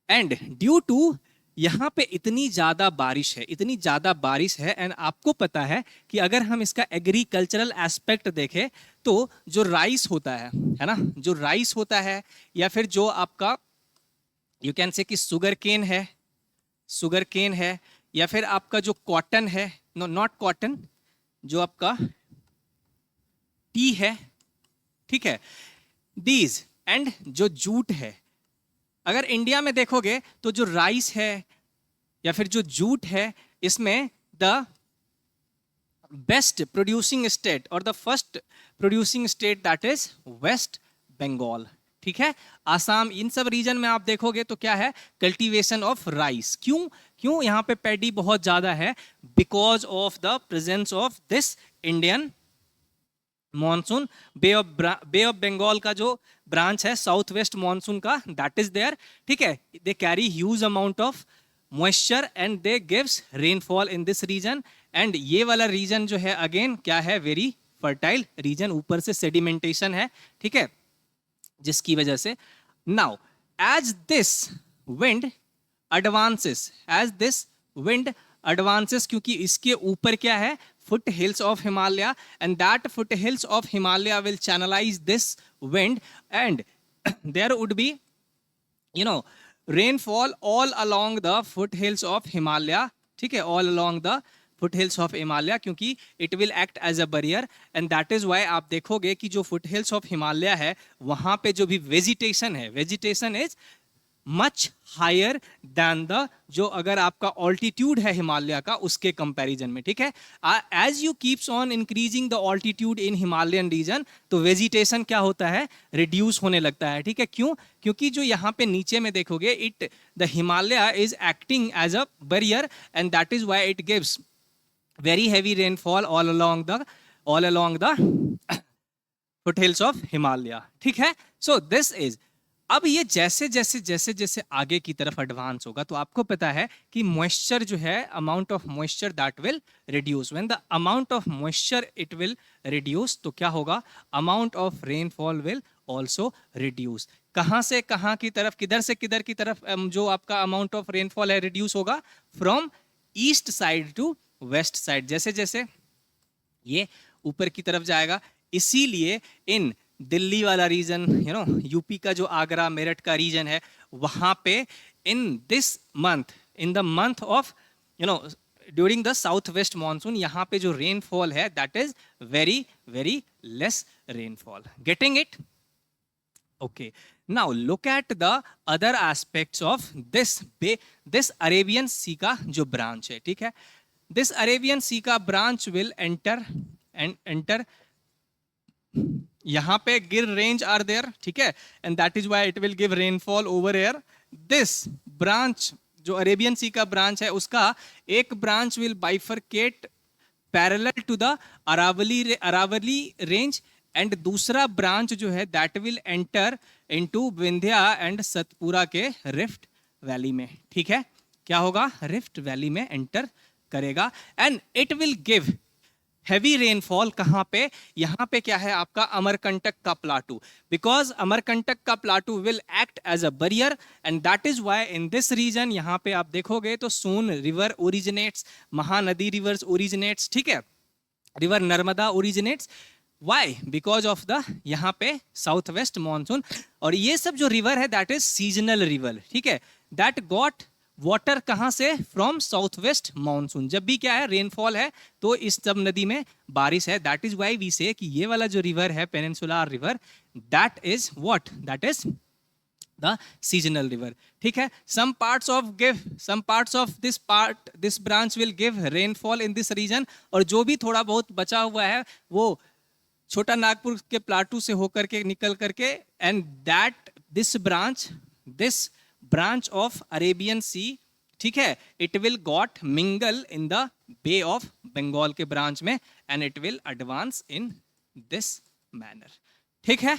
And due to यहाँ पे इतनी ज्यादा बारिश है, इतनी ज्यादा बारिश है, एंड आपको पता है कि अगर हम इसका एग्रीकल्चरल एस्पेक्ट देखें तो जो राइस होता है ना, जो राइस होता है, या फिर जो आपका यू कैन से कि सुगर केन है, सुगर केन है, या फिर आपका जो कॉटन है, नो नॉट कॉटन, जो आपका टी है। ठीक है, दीज, एंड जो जूट है। अगर इंडिया में देखोगे तो जो राइस है या फिर जो जूट है, इसमें द बेस्ट प्रोड्यूसिंग स्टेट और the first producing state that is West Bengal. ठीक है, आसाम, इन सब रीजन में आप देखोगे तो क्या है? Cultivation of rice. क्यों? क्यों यहाँ पे पैडी बहुत ज्यादा है? Because of the presence of this Indian monsoon. Bay of Bengal का जो ब्रांच है साउथ वेस्ट मॉनसून का, दैट इज देयर। ठीक है, they carry huge amount of moisture and they gives rainfall in this region. And ये वाला reason जो है अगेन क्या है? वेरी फर्टाइल रीजन, ऊपर से सेडिमेंटेशन है। ठीक है, जिसकी वजह से now as this wind advances, as this wind advances, क्योंकि इसके ऊपर क्या है? foot hills of Himalaya, and that foot hills of Himalaya will channelize this wind, and there would be rainfall all along the foothills of Himalaya. ठीक है, all along the foothills of Himalaya, क्योंकि it will act as a barrier, and that is why आप देखोगे कि जो foothills of Himalaya है वहां पे जो भी vegetation है, vegetation is much higher than the, जो अगर आपका ऑल्टीट्यूड है हिमालय का उसके कंपैरिजन में। ठीक है, as you keeps on increasing the altitude in Himalayan region, तो वेजिटेशन क्या होता है? रिड्यूस होने लगता है। ठीक है, क्यों? क्योंकि जो यहाँ पे नीचे में देखोगे, it the Himalaya is acting as a barrier, and that is why it gives very heavy rainfall all along the foothills of Himalaya. ठीक है, सो दिस इज, अब ये जैसे जैसे जैसे जैसे आगे की तरफ एडवांस होगा तो आपको पता है कि मॉइस्चर जो है, amount of moisture that will reduce. When the amount of moisture it will reduce, तो क्या होगा? Amount of rainfall will also reduce. कहाँ से कहाँ की तरफ, किधर से किधर की तरफ जो आपका अमाउंट ऑफ रेनफॉल है रिड्यूस होगा? From east side to west side. जैसे जैसे ये ऊपर की तरफ जाएगा, इसीलिए इन दिल्ली वाला रीजन, यूपी का जो आगरा मेरठ का रीजन है, वहां पे in this month, in the month of during the south west monsoon, यहाँ पे जो रेनफॉल है that is very very less rainfall. Getting it? Okay, now look at the other aspects of this Arabian सी का जो branch है। ठीक है, this Arabian सी का ब्रांच विल एंटर यहाँ पे गिर रेंज आर देयर। ठीक है, and that is why it will give rainfall over air. This branch जो अरेबियन सी का ब्रांच है, उसका एक branch will bifurcate parallel to the Aravalli range, and दूसरा ब्रांच जो है that will enter into Vindhya and Satpura के रिफ्ट वैली में, ठीक है, क्या होगा, रिफ्ट वैली में एंटर करेगा and it will give heavy rainfall. कहां पे, यहां पे क्या है आपका अमरकंटक का प्लाटू, बिकॉज अमरकंटक का plateau will act as a barrier and that is why in this region, यहां पे आप देखोगे तो Son river originates, Mahanadi rivers originates, ठीक है, river Narmada originates. Why, because of the यहाँ पे साउथ वेस्ट मानसून, और ये सब जो रिवर है दैट इज सीजनल रिवर, ठीक है, दैट गॉट वाटर कहाँ से, फ्रॉम साउथ वेस्ट मानसून। जब भी क्या है रेनफॉल है तो इस सब नदी में बारिश है, दैट इज वाई वी से कि ये वाला जो रिवर है peninsular river, that is what, that is the seasonal river, ठीक है। some parts of this branch will give rainfall in this region, और जो भी थोड़ा बहुत बचा हुआ है वो छोटा नागपुर के प्लाटू से होकर के निकल करके, and that this branch of Arabian Sea, ठीक है, it will got mingle in the bay of Bengal के ब्रांच में and it will advance in this manner, ठीक है।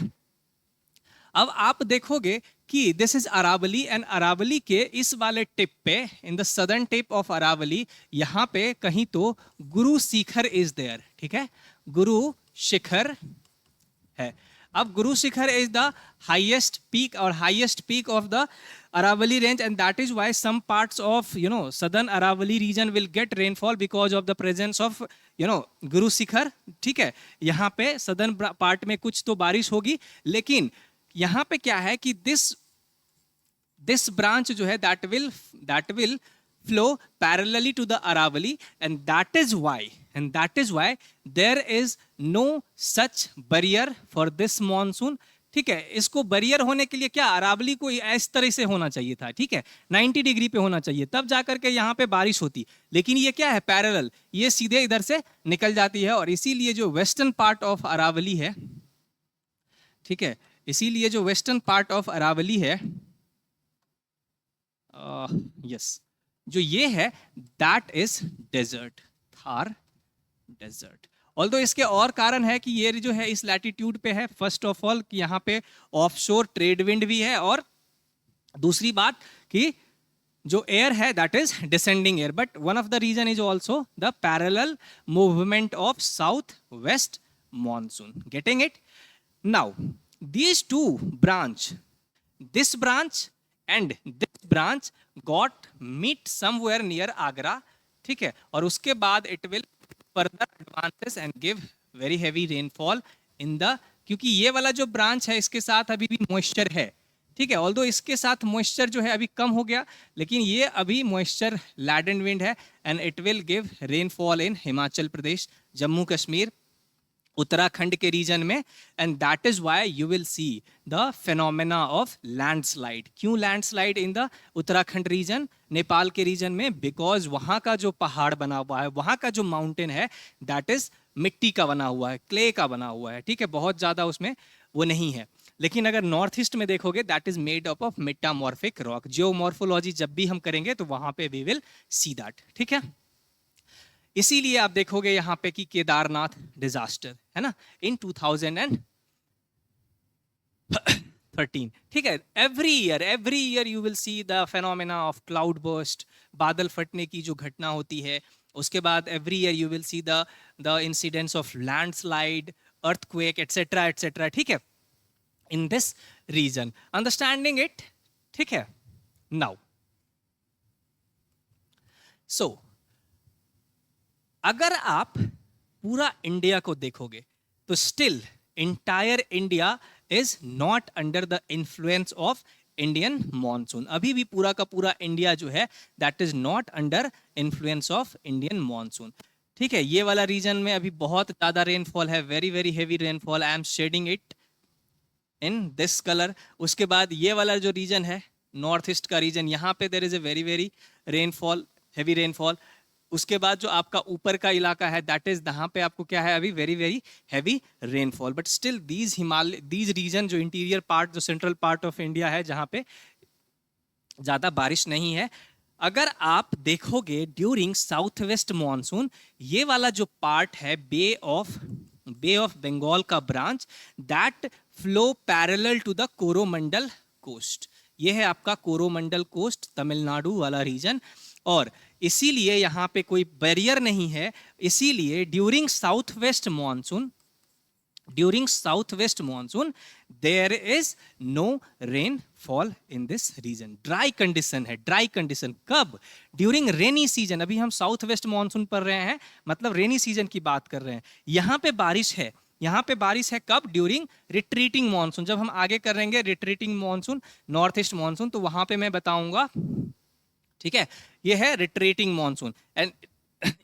अब आप देखोगे कि this is Aravalli and Aravalli के इस वाले टिप पे, in the southern tip of Aravalli, यहाँ पे कहीं तो गुरु शिखर इज देयर, ठीक है, गुरु शिखर है। अब Guru Shikhar is the highest peak और highest peak of the Aravalli range and that is why some parts of southern Aravalli region will get rainfall because of the presence of Guru Shikhar, ठीक है। यहाँ पे सदर्न पार्ट में कुछ तो बारिश होगी, लेकिन यहाँ पे क्या है कि दिस ब्रांच जो है that will flow parallelly to the Aravali and that is why there is no such barrier for this monsoon, ठीक है। इसको बैरियर होने के लिए क्या, अरावली को इस तरह से होना चाहिए था, ठीक है, 90 डिग्री पे होना चाहिए, तब जाकर के यहाँ पे बारिश होती, लेकिन ये क्या है पैरेलल, ये सीधे इधर से निकल जाती है, और इसीलिए जो वेस्टर्न पार्ट ऑफ अरावली है, ठीक है, इसीलिए जो वेस्टर्न पार्ट ऑफ अरावली है, यस, जो ये है that is desert, Thar desert. Although इसके और कारण है कि ये जो है इस लैटिट्यूड पे है, फर्स्ट ऑफ ऑल कि यहाँ पे ऑफशोर ट्रेड विंड भी है, और दूसरी बात कि जो एयर है that is descending air, but one of the region is also the parallel movement of south west monsoon, getting it. Now these two branch, this branch and this branch got meet somewhere near Agra, ठीक है, और उसके बाद it will further advances and give very heavy rainfall in the, क्योंकि ये वाला जो branch है इसके साथ अभी भी मॉइस्चर है, ठीक है, ऑल्दो इसके साथ मॉइस्चर जो है अभी कम हो गया, लेकिन ये अभी मॉइस्चर लैडन विंड है and it will give rainfall in Himachal Pradesh, Jammu Kashmir, Uttarakhand के रीजन में, and that is why you will see the phenomena of landslide. क्यों landslide in the Uttarakhand region, Nepal के रीजन में, बिकॉज वहां का जो पहाड़ बना हुआ है, वहां का जो माउंटेन है दैट इज मिट्टी का बना हुआ है, क्ले का बना हुआ है, ठीक है, बहुत ज्यादा उसमें वो नहीं है। लेकिन अगर नॉर्थ ईस्ट में देखोगे that is made up of metamorphic rock, geomorphology जब भी हम करेंगे तो वहां पे वी विल सी दैट, ठीक है। इसीलिए आप देखोगे यहाँ पे कि केदारनाथ डिजास्टर है ना इन 2013, ठीक है, every year you will see the phenomena of cloud burst, बादल फटने की जो घटना होती है, उसके बाद every year you will see the incidents of landslide, earthquake etcetera etcetera, ठीक है, in this region, understanding it, ठीक है। नाउ सो अगर आप पूरा इंडिया को देखोगे तो still entire India is not under the influence of Indian monsoon, अभी भी पूरा का पूरा इंडिया जो है that is not under influence of Indian monsoon, ठीक है। ये वाला रीजन में अभी बहुत ज्यादा रेनफॉल है, very very heavy rainfall, I am shading it in this colour. उसके बाद ये वाला जो रीजन है नॉर्थ ईस्ट का रीजन, यहाँ पे there is a very very rainfall, heavy rainfall. उसके बाद जो आपका ऊपर का इलाका है दैट इज यहाँ पे आपको क्या है अभी very very heavy rainfall, but still these region जो इंटीरियर पार्ट, जो सेंट्रल पार्ट ऑफ इंडिया है जहाँ पे ज्यादा बारिश नहीं है, अगर आप देखोगे ड्यूरिंग साउथ वेस्ट मॉनसून, ये वाला जो पार्ट है bay of bay of Bengal का branch that flow parallel to the Coromandel coast. ये है आपका कोरोमंडल कोस्ट, तमिलनाडु वाला रीजन, और इसीलिए यहाँ पे कोई बैरियर नहीं है, इसीलिए during south west monsoon, during south west monsoon there is no rainfall in this region. Dry condition है, ड्राई कंडीशन कब? During rainy season. अभी हम साउथ वेस्ट मॉनसून पढ़ रहे हैं, मतलब रेनी सीजन की बात कर रहे हैं। यहाँ पे बारिश है, यहाँ पे बारिश है कब? During retreating monsoon. जब हम आगे करेंगे retreating monsoon, north east monsoon, तो वहां पे मैं बताऊंगा, ठीक है। ये है रिट्रीटिंग मॉनसून, एंड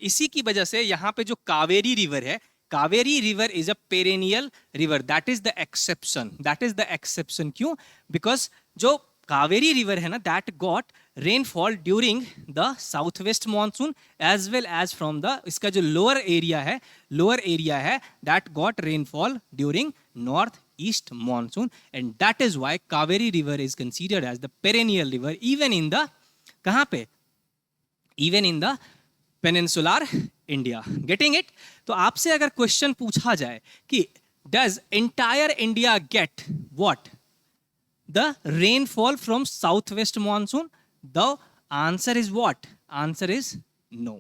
इसी की वजह से यहाँ पे जो कावेरी रिवर है, Kaveri river is a perennial river, that is the exception, that is the exception. क्यों? बिकॉज जो कावेरी रिवर है ना, that got rainfall during the south west monsoon as well as from the, इसका जो लोअर एरिया है, lower area है, that got rainfall during north east monsoon, and that is why Kaveri river is considered as the perennial river even in the, कहां पे? Even in the peninsular India. Getting it? तो आपसे अगर question पूछा जाए कि does entire India get what? The rainfall from south west monsoon? The answer is what? Answer is no.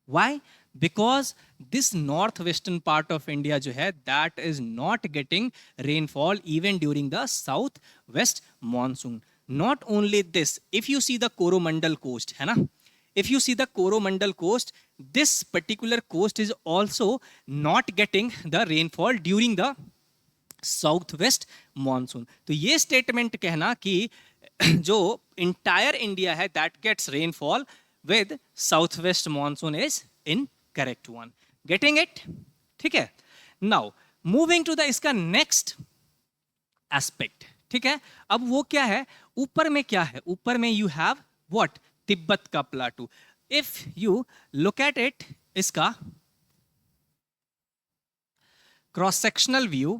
Why? Because this north western part of India जो है, that is not getting rainfall even during the south west monsoon. Not only this, if you see the Coromandel coast, है ना, if you see the Coromandel coast, this particular coast is also not getting the rainfall during the southwest monsoon. तो ये statement कहना कि जो entire India है that gets rainfall with southwest monsoon is incorrect one. Getting it? ठीक है। Now moving to the इसका next aspect, ठीक है। अब वो क्या है? ऊपर में क्या है? ऊपर में यू हैव व्हाट? तिब्बत का plateau. If you look at it, इसका cross sectional view,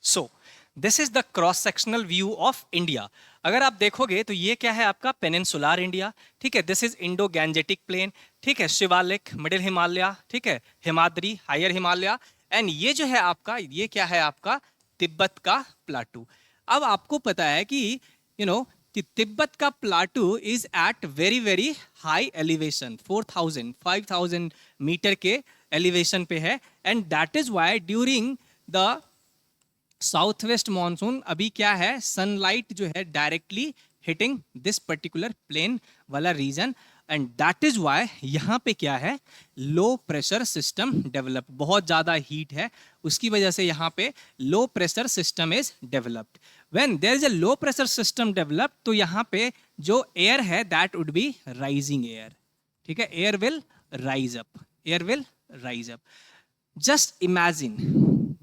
so this is the cross sectional view of India. अगर आप देखोगे तो ये क्या है आपका? पेनिनसुलर इंडिया, ठीक है। This is Indo Gangetic plain, ठीक है। शिवालिक, मिडिल हिमालय, ठीक है। हिमाद्री, हायर हिमालय, एंड ये जो है आपका, ये क्या है आपका? तिब्बत का प्लाटू। अब आपको पता है कि यू नो तिब्बत का plateau is at very very high elevation, 4000 5000 meter के एलिवेशन पे है, and that is why during the south west monsoon अभी क्या है? सनलाइट जो है directly hitting this particular plain वाला region, and that is why यहाँ पे क्या है? लो प्रेशर सिस्टम डेवलप, बहुत ज्यादा हीट है, उसकी वजह से यहाँ पे low pressure system is developed. When there is a low pressure system developed, तो यहाँ पे जो एयर है that would be rising air, ठीक है। Air will rise up, air will rise up. Just imagine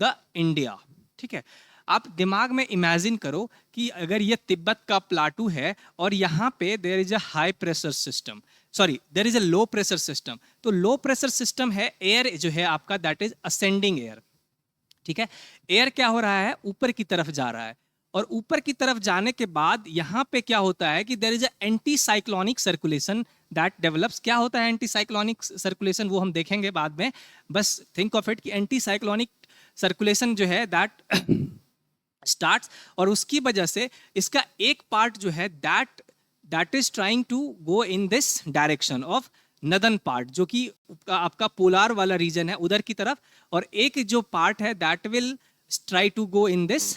the India, ठीक है। आप दिमाग में इमेजिन करो कि अगर ये तिब्बत का प्लाटू है और यहाँ पे there is a high pressure system, sorry there is a low pressure system, तो लो प्रेशर सिस्टम है, एयर जो है आपका दैट इज असेंडिंग एयर, ठीक है। एयर क्या हो रहा है? ऊपर की तरफ जा रहा है, और ऊपर की तरफ जाने के बाद यहाँ पे क्या होता है कि there is a anti cyclonic circulation that develops. क्या होता है एंटी साइक्लोनिक सर्कुलेशन? वो हम देखेंगे बाद में, बस थिंक ऑफ इट कि एंटी साइक्लोनिक सर्कुलेशन जो है दैट स्टार्ट्स, और उसकी वजह से इसका एक पार्ट जो है that is trying to go in this direction of northern part, जो कि आपका पोलार वाला रीजन है उधर की तरफ, और एक जो पार्ट है that will try to go in this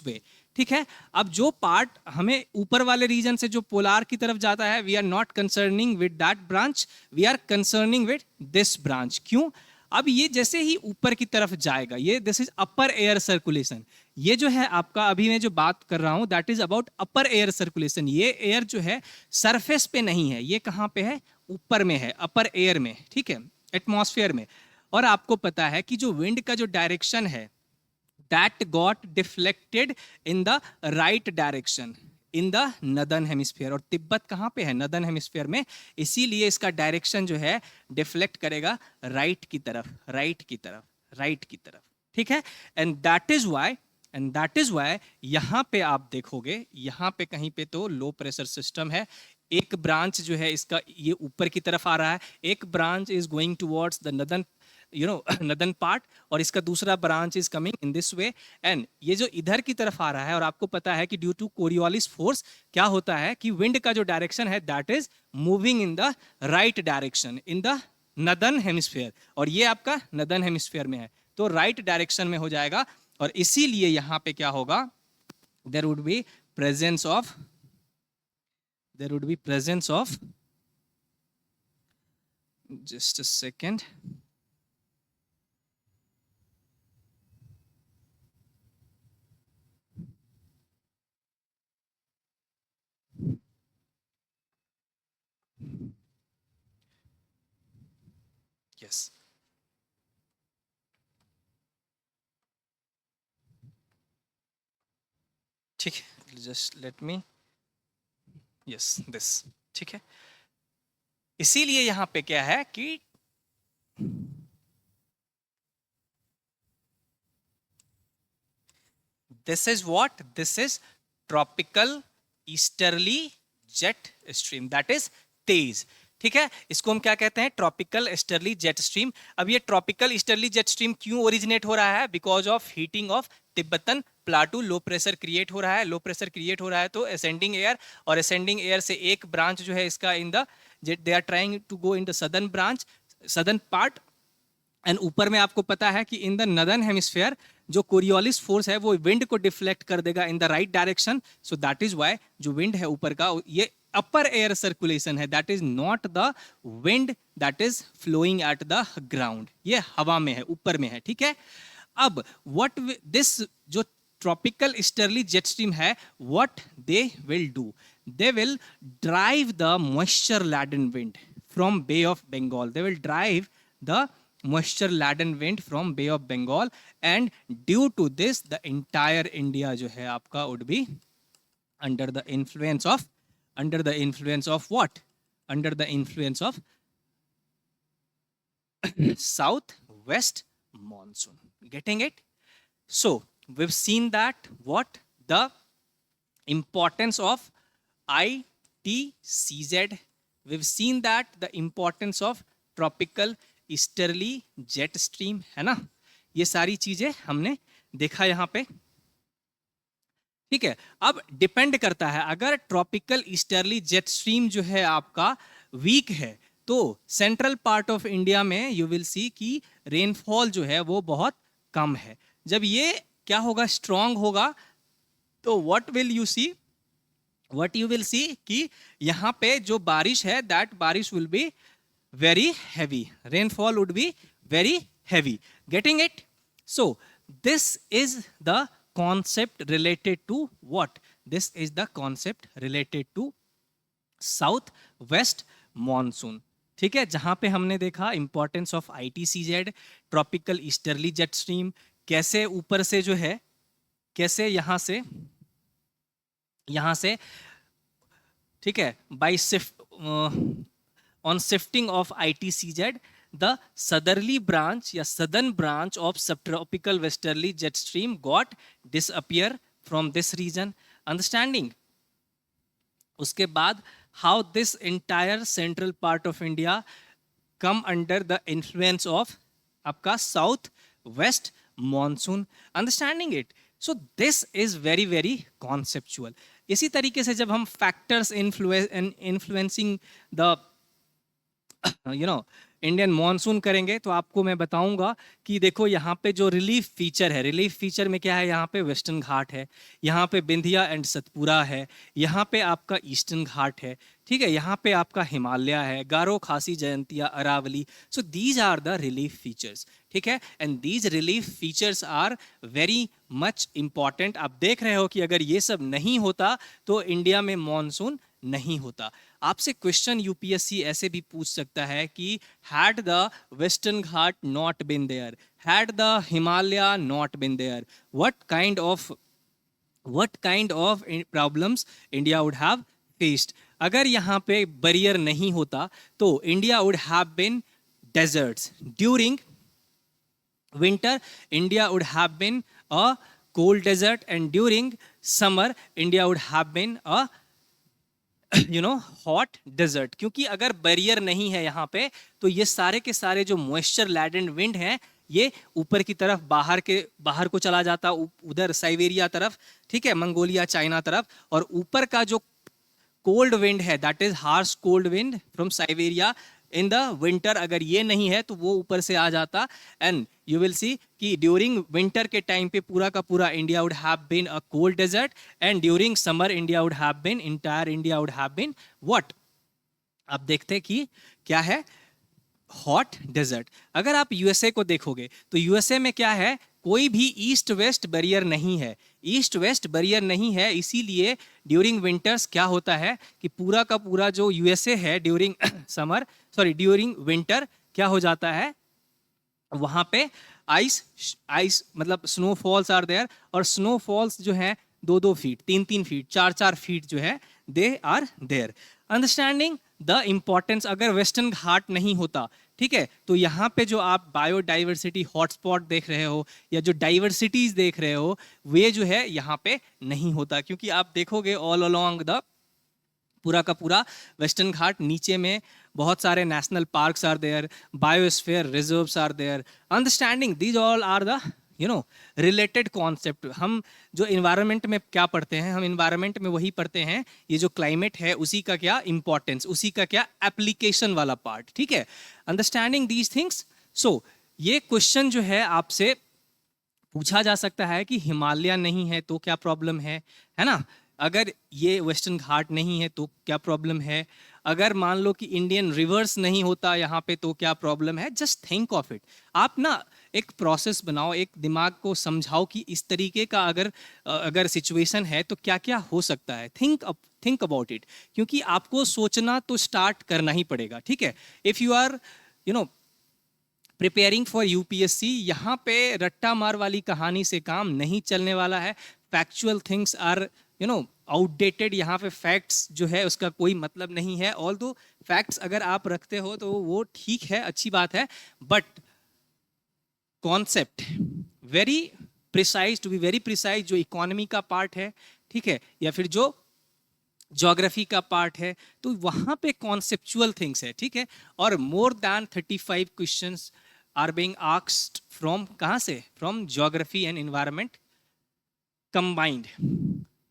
way, ठीक है। अब जो पार्ट हमें ऊपर वाले रीजन से जो पोलार की तरफ जाता है, we are not concerning with that branch, we are concerning with this branch. क्यों? अब ये जैसे ही ऊपर की तरफ जाएगा, ये this is upper air circulation, ये जो है आपका अभी मैं जो बात कर रहा हूं that is about upper air circulation. ये एयर जो है सरफेस पे नहीं है, ये कहाँ पे है? ऊपर में है, अपर एयर में, ठीक है, एटमॉस्फेयर में। और आपको पता है कि जो विंड का जो डायरेक्शन है that got deflected in the right direction, in the northern hemisphere, और तिब्बत कहाँ पे है? नदर्न हेमिस्फीयर में, इसीलिए इसका डायरेक्शन जो है डिफ्लेक्ट करेगा राइट की तरफ, राइट की तरफ, राइट की तरफ, ठीक है। एंड दैट इज वाई यहां पे आप देखोगे, यहां पे कहीं पे तो लो प्रेशर सिस्टम है, एक ब्रांच जो है इसका ये ऊपर की तरफ आ रहा है, एक branch is going towards the northern northern part, और इसका दूसरा branch is coming in this way, and ये जो इधर की तरफ आ रहा है, और आपको पता है कि ड्यू टू कोरियोलिस फोर्स क्या होता है कि विंड का जो डायरेक्शन है that is moving in the right direction in the northern hemisphere, और ये आपका नदर्न हेमिस्फीयर में है, तो राइट डायरेक्शन में हो जाएगा, और इसीलिए यहां पे क्या होगा, there would be presence of just a second. Yes. ठीक है, just let me, yes this, ठीक है। इसीलिए यहां पे क्या है कि this is what, this is tropical easterly jet stream, that is TEJ, ठीक है। इसको हम क्या कहते हैं? Tropical easterly jet stream. अब ये ट्रॉपिकल ईस्टर्ली जेट स्ट्रीम क्यों ओरिजिनेट हो रहा है? Because of heating of Tibetan plateau, low pressure create हो रहा है, लो प्रेशर क्रिएट हो रहा है तो असेंडिंग एयर, और असेंडिंग एयर से एक ब्रांच जो है इसका in the they are trying to go in the southern branch, southern part, and ऊपर में आपको पता है कि इन द नदर्न हेमिस्फीयर जो कोरियोलिस फोर्स है वो विंड को डिफ्लेक्ट कर देगा in the right direction, so that is why जो विंड है ऊपर का ये अपर एयर सर्कुलेशन है, that is not the wind that is flowing at the ground, ये हवा में है, ऊपर में है, ठीक है। अब व्हाट दिस जो ट्रॉपिकल ईस्टर्ली जेट स्ट्रीम है, what they will do, they will drive the moisture laden wind from Bay of Bengal, they will drive the moisture laden wind from Bay of Bengal, and due to this the entire India जो है आपका would be under the influence of what, under the influence of south west monsoon, getting it? So we've seen that what the importance of ITCZ, we've seen that the importance of tropical easterly jet stream, है ना, ये सारी चीजें हमने देखा यहाँ पे, ठीक है। अब डिपेंड करता है, अगर ट्रॉपिकल ईस्टर्ली जेट स्ट्रीम जो है आपका वीक है तो सेंट्रल पार्ट ऑफ इंडिया में यू विल सी कि रेनफॉल जो है वो बहुत कम है। जब ये क्या होगा, स्ट्रांग होगा, तो what will you see, what you will see कि यहाँ पे जो बारिश है that बारिश will be very heavy, rainfall would be very heavy, getting it? So this is the concept related to what, this is the concept related to south west monsoon, ठीक है। जहां पे हमने देखा importance of ITCZ, tropical easterly jet stream, कैसे ऊपर से जो है, कैसे यहां से, ठीक है, by on shifting of ITCZ the southerly branch या southern branch of subtropical westerly jet stream got disappear from this region, understanding. उसके बाद how this entire central part of India come under the influence of आपका south west monsoon, understanding it. So this is very very conceptual. इसी तरीके से जब हम factors influencing the Indian monsoon करेंगे तो आपको मैं बताऊंगा कि देखो यहाँ पे जो रिलीफ फीचर है, रिलीफ फीचर में क्या है, यहाँ पे वेस्टर्न घाट है, यहाँ पे बिंदिया एंड सतपुरा है, यहाँ पे आपका ईस्टर्न घाट है, ठीक है, यहाँ पे आपका हिमालय है, Garo Khasi Jaintia Aravalli, so these are the relief features, ठीक है, and these relief features are very much important. आप देख रहे हो कि अगर ये सब नहीं होता तो इंडिया में मॉनसून नहीं होता। आपसे क्वेश्चन यूपीएससी ऐसे भी पूछ सकता है कि had the Western Ghat not been there, had the Himalaya not been there, what kind of what kind of problems India would have faced. अगर यहाँ पे बैरियर नहीं होता तो India would have been deserts. During winter, India would have been a cold desert, and during summer, India would have been a hot desert. क्योंकि अगर barrier नहीं है यहाँ पे तो ये सारे के सारे जो मॉइस्चर लैडेंड विंड हैं ये ऊपर की तरफ बाहर को चला जाता, उधर साइबेरिया तरफ, ठीक है, मंगोलिया चाइना तरफ. और ऊपर का जो कोल्ड विंड है that is harsh cold wind from Siberia in the winter, अगर ये नहीं है तो वो ऊपर से आ जाता. एंड यू विल सी कि ड्यूरिंग विंटर के टाइम पे पूरा का पूरा India would have been a cold desert, and during summer India would have been, entire India would have been what. अब देखते हैं कि क्या है हॉट डेजर्ट. अगर आप यूएसए को देखोगे तो यूएसए में क्या है, कोई भी ईस्ट वेस्ट बैरियर नहीं है. ईस्ट वेस्ट बैरियर नहीं है, इसीलिए ड्यूरिंग विंटर्स क्या होता है कि पूरा का पूरा जो यूएसए है ड्यूरिंग ड्यूरिंग विंटर क्या हो जाता है, वहां पे आइस मतलब स्नोफॉल्स आर देयर. और स्नोफॉल्स जो है 2-2 फीट, 3-3 फीट, 4-4 फीट जो है they are there. Understanding the importance, अगर वेस्टर्न घाट नहीं होता, ठीक है, तो यहाँ पे जो आप बायोडाइवर्सिटी हॉटस्पॉट देख रहे हो या जो डाइवर्सिटीज देख रहे हो वे जो है यहाँ पे नहीं होता. क्योंकि आप देखोगे ऑल अलोंग द पूरा का पूरा वेस्टर्न घाट नीचे में बहुत सारे national parks are there, biosphere reserves are there. Understanding these all are the related concept. हम जो इन्वायरमेंट में क्या पढ़ते हैं, हम इन्वायरमेंट में वही पढ़ते हैं, ये जो क्लाइमेट है उसी का क्या इंपॉर्टेंस, उसी का क्या एप्लीकेशन वाला पार्ट, ठीक है. Understanding these things. सो ये क्वेश्चन जो है आपसे पूछा जा सकता है कि हिमालय नहीं है तो क्या प्रॉब्लम है ना. अगर ये वेस्टर्न घाट नहीं है तो क्या प्रॉब्लम है. अगर मान लो कि इंडियन रिवर्स नहीं होता यहाँ पे तो क्या प्रॉब्लम है. Just think of it. आप ना एक प्रोसेस बनाओ, एक दिमाग को समझाओ कि इस तरीके का अगर सिचुएशन है तो क्या क्या हो सकता है. Think about it. क्योंकि आपको सोचना तो स्टार्ट करना ही पड़ेगा, ठीक है. If you are preparing for UPSC, यहाँ पे रट्टा मार वाली कहानी से काम नहीं चलने वाला है. Factual things are outdated. यहाँ पे फैक्ट्स जो है उसका कोई मतलब नहीं है. ऑल्दो फैक्ट्स अगर आप रखते हो तो वो ठीक है, अच्छी बात है, but concept very precise, to be very precise, जो इकोनॉमी का पार्ट है, ठीक है, या फिर जो ज्योग्राफी का पार्ट है, तो वहाँ पे कॉन्सेप्चुअल थिंग्स है, ठीक है. और more than 35 questions are being asked from कहाँ से, from geography and environment combined.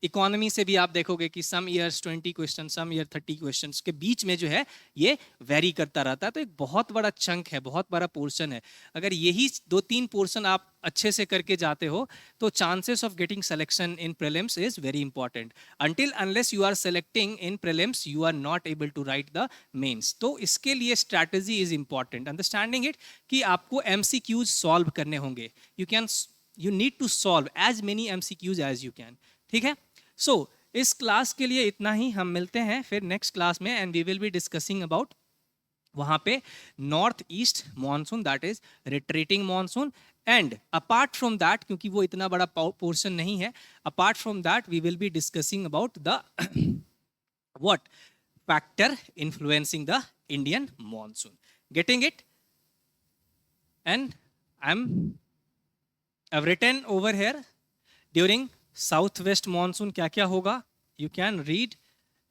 Economy से भी आप देखोगे कि some years 20 question, some year 30 questions के बीच में जो है ये वेरी करता रहता है. तो एक बहुत बड़ा चंक है, बहुत बड़ा पोर्शन है. अगर यही 2-3 पोर्शन आप अच्छे से करके जाते हो तो chances of getting selection in prelims is very important. Until unless you are selecting in prelims you are not able to write the mains. तो इसके लिए strategy is important. Understanding it कि आपको एमसीक्यूज सॉल्व करने होंगे. You need to solve as many MCQs as you can, ठीक है. सो इस क्लास के लिए इतना ही. हम मिलते हैं फिर नेक्स्ट क्लास में and we will be discussing about वहां पे north east monsoon, that is retreating monsoon. And apart from that, क्योंकि वो इतना बड़ा पोर्शन नहीं है, apart from that we will be discussing about the what factor influencing the Indian monsoon. Getting it? And I've written over here during southwest monsoon क्या क्या होगा. You can read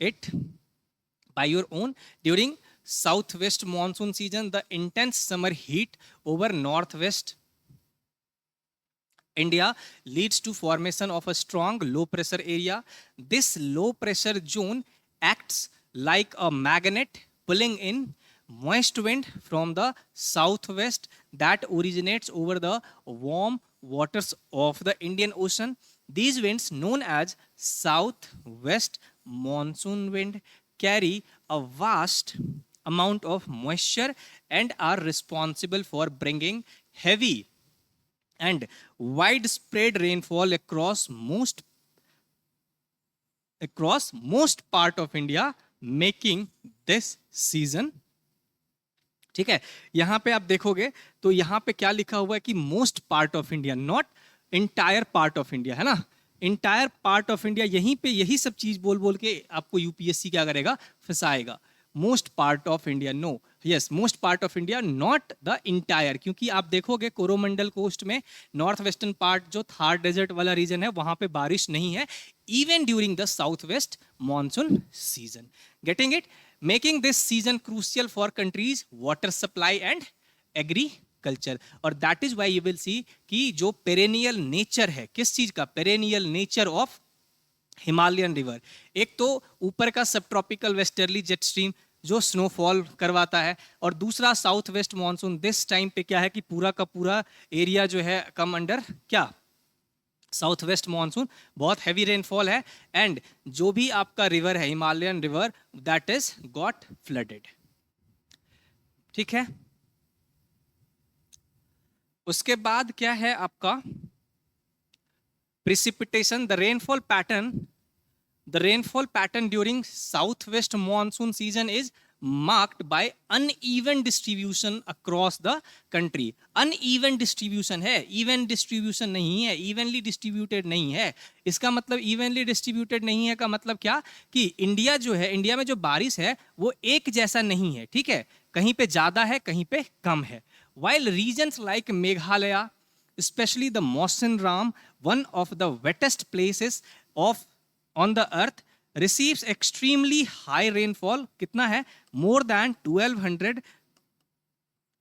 it by your own. During southwest monsoon season, the intense summer heat over northwest India leads to formation of a strong low pressure area. This low pressure zone acts like a magnet pulling in moist wind from the southwest that originates over the warm waters of the Indian Ocean. These winds, known as southwest monsoon wind, carry a vast amount of moisture and are responsible for bringing heavy and widespread rainfall across most part of India, making this season, ठीक है. यहां पे आप देखोगे तो यहां पे क्या लिखा हुआ है कि most part of India, not entire part of India, है ना. इंटायर पार्ट ऑफ इंडिया, यहीं पे यही सब चीज बोल बोल के आपको यूपीएससी क्या करेगा, फंसाएगा। Most part of India, no, yes, most part of India, not the entire, क्योंकि आप देखोगे कोरोमंडल कोस्ट में नॉर्थ वेस्टर्न पार्ट जो थार डेजर्ट वाला रीजन है वहां पे बारिश नहीं है even during the south west monsoon season. Getting it? Making this season crucial for countries water supply and agriculture. और that is why you will see कि जो पेरेनियल नेचर है, किस चीज का, perennial nature of Himalayan river, एक तो ऊपर का सब ट्रॉपिकल वेस्टर्ली जेट स्ट्रीम जो स्नोफॉल करवाता है, और दूसरा south west monsoon. This time पे क्या है कि पूरा का पूरा एरिया जो है कम अंडर क्या, साउथ वेस्ट मानसून, बहुत हैवी रेनफॉल है, एंड जो भी आपका रिवर है Himalayan river that is got flooded. ठीक है, उसके बाद क्या है आपका precipitation, the rainfall pattern during southwest monsoon season is marked by uneven distribution across the country। uneven distribution है, even distribution नहीं है, evenly distributed नहीं है। इसका मतलब evenly distributed नहीं है का मतलब क्या कि इंडिया जो है, इंडिया में जो बारिश है वो एक जैसा नहीं है, ठीक है, कहीं पे ज्यादा है कहीं पे कम है। while regions like Meghalaya, especially the Mawsynram, one of the wettest places of on the earth, receives extremely high rainfall, कितना है, more than 1200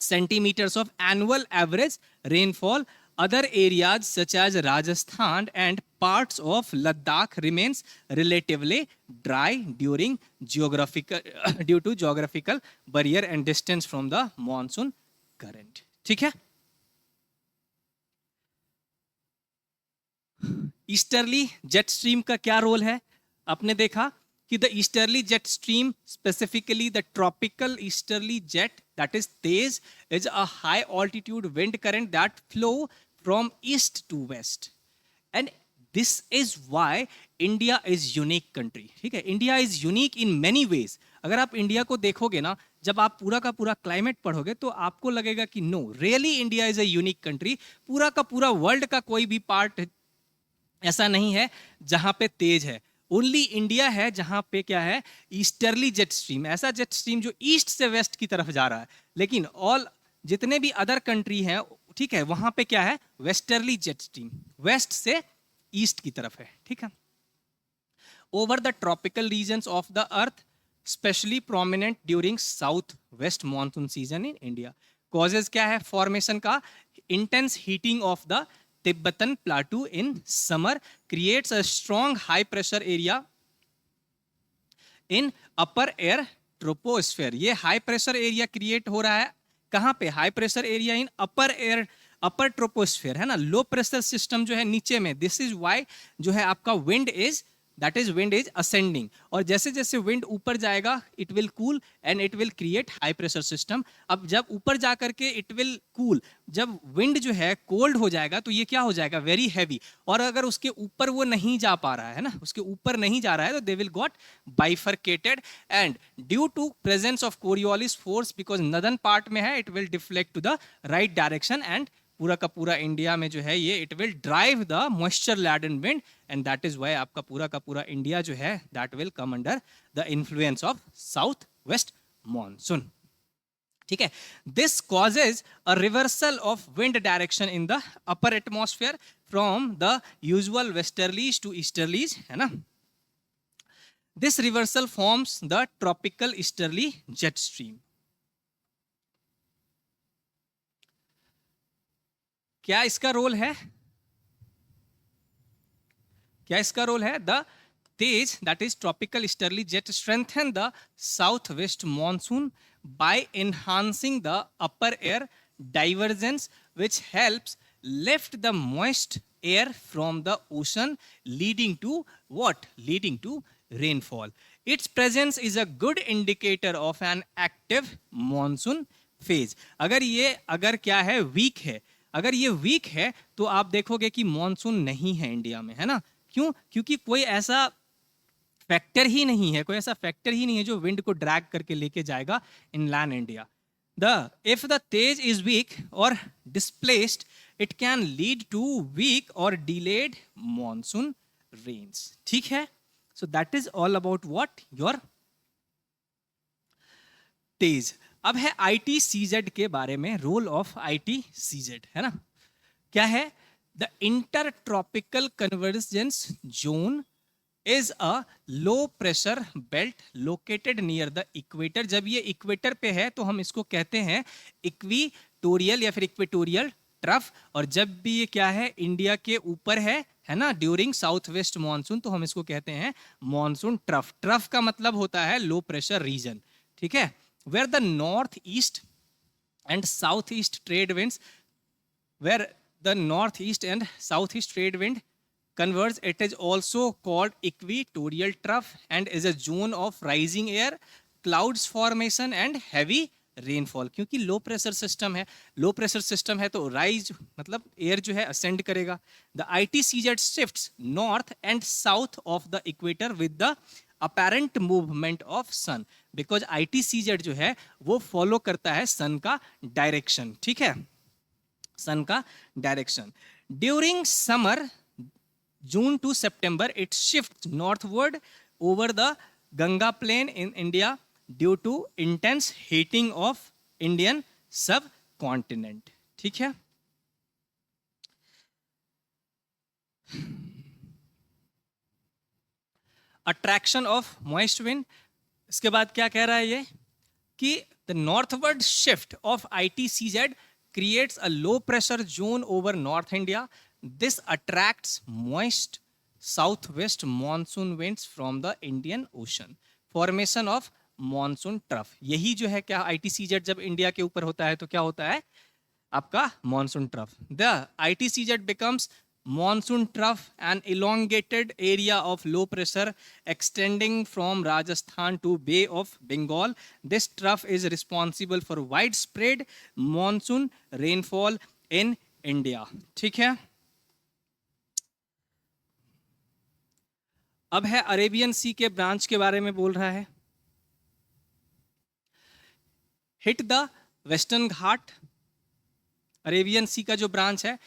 centimeters of annual average rainfall। other areas such as Rajasthan and parts of Ladakh remains relatively dry during due to geographical barrier and distance from the monsoon current। ठीक है, easterly jet stream का क्या role है, आपने देखा कि the easterly jet stream, specifically the tropical easterly jet that is TEJ, is a high altitude wind current that flow from east to west, and this is why India is unique country. ठीक है, India is unique in many ways. अगर आप India को देखोगे ना, जब आप पूरा का पूरा क्लाइमेट पढ़ोगे तो आपको लगेगा कि no, really India is a unique country. पूरा का पूरा वर्ल्ड का कोई भी पार्ट ऐसा नहीं है जहां पे तेज है, ओनली इंडिया है जहां पे क्या है, ईस्टर्ली जेट स्ट्रीम, ऐसा जेट स्ट्रीम जो ईस्ट से वेस्ट की तरफ जा रहा है। लेकिन ऑल जितने भी अदर कंट्री हैं, ठीक है, वहां पे क्या है, वेस्टर्ली जेट स्ट्रीम, वेस्ट से ईस्ट की तरफ है। ठीक है, over the tropical regions of the earth specially prominent during south west monsoon season in India. Causes क्या है फॉर्मेशन का, intense heating of the Tibetan Plateau in summer creates a strong high pressure area in upper air troposphere। ये high pressure area create हो रहा है कहाँ पे, high pressure area in upper troposphere है ना, लो प्रेशर सिस्टम जो है नीचे में। दिस इज वाई जो है आपका wind is wind is ascending, और जैसे जैसे विंड ऊपर जाएगा it will cool and it will create high pressure system. अब जब ऊपर जा करके इट विल कूल, जब विंड जो है कोल्ड हो जाएगा तो ये क्या हो जाएगा, वेरी हैवी। और अगर उसके ऊपर वो नहीं जा पा रहा है ना, उसके ऊपर नहीं जा रहा है तो they will got bifurcated, and due to presence of Coriolis force, because northern part में है, it will deflect to the right direction, and पूरा का पूरा इंडिया में जो है ये it will drive the moisture laden wind, and that is why आपका पूरा का पूरा इंडिया जो है that will come under the influence of south west monsoon. ठीक है, this causes a reversal of wind direction in the upper atmosphere from the usual westerlies to easterlies, है ना। This reversal forms the tropical easterly jet stream. क्या इसका role है, क्या इसका role है, the TEJ that is tropical easterly jet strengthen the south west monsoon by enhancing the upper air divergence, which helps lift the moist air from the ocean, leading to what, leading to rainfall। its presence is a good indicator of an active monsoon phase। अगर क्या है, week है, अगर ये week है तो आप देखोगे कि मॉनसून नहीं है इंडिया में, है ना। क्यों, क्योंकि कोई ऐसा फैक्टर ही नहीं है, कोई ऐसा फैक्टर ही नहीं है जो विंड को ड्रैग करके लेके जाएगा inland India. If the TEJ is weak or displaced, it can lead to weak or delayed monsoon rains. ठीक है, so that is all about what your days. अब है ITCZ के बारे में. रोल ऑफ ITCZ है ना, क्या है? The inter tropical convergence zone is a low pressure belt located near the equator. जब ये इक्वेटर पे है तो हम इसको कहते हैं इक्विटोरियल या फिर इक्वेटोरियल ट्रफ. और जब भी ये क्या है, इंडिया के ऊपर है ना, ड्यूरिंग साउथ वेस्ट मानसून, तो हम इसको कहते हैं मानसून ट्रफ. ट्रफ का मतलब होता है लो प्रेशर रीजन. ठीक है, where the north east and south east trade winds, where the northeast and southeast trade wind converge, it is also called equatorial trough and is a zone of rising air, clouds formation and heavy rainfall. क्योंकि लो pressure system है, लो pressure system है तो rise मतलब air जो है ascend करेगा. The ITCZ shifts north and south of the equator with the apparent movement of sun. Because ITCZ जो है वो फॉलो करता है सन का डायरेक्शन. ठीक है, सन का direction. During summer June to September it shift northward over the Ganga plain in India due to intense heating of Indian subcontinent. ठीक है, अट्रैक्शन ऑफ मॉइस्ट विंड. इसके बाद क्या कह रहा है ये कि the northward shift of ITCZ creates a low pressure zone over North India. This attracts moist southwest monsoon winds from the Indian Ocean. Formation of monsoon trough. यही जो है क्या ITCZ जब इंडिया के ऊपर होता है तो क्या होता है आपका monsoon trough. The ITCZ becomes monsoon trough, an elongated area of low pressure extending from Rajasthan to Bay of Bengal. This trough is responsible for widespread monsoon rainfall in India. ठीक है, अब है अरेबियन सी के branch के बारे में बोल रहा है. Hit the Western Ghat. Arabian सी का जो ब्रांच है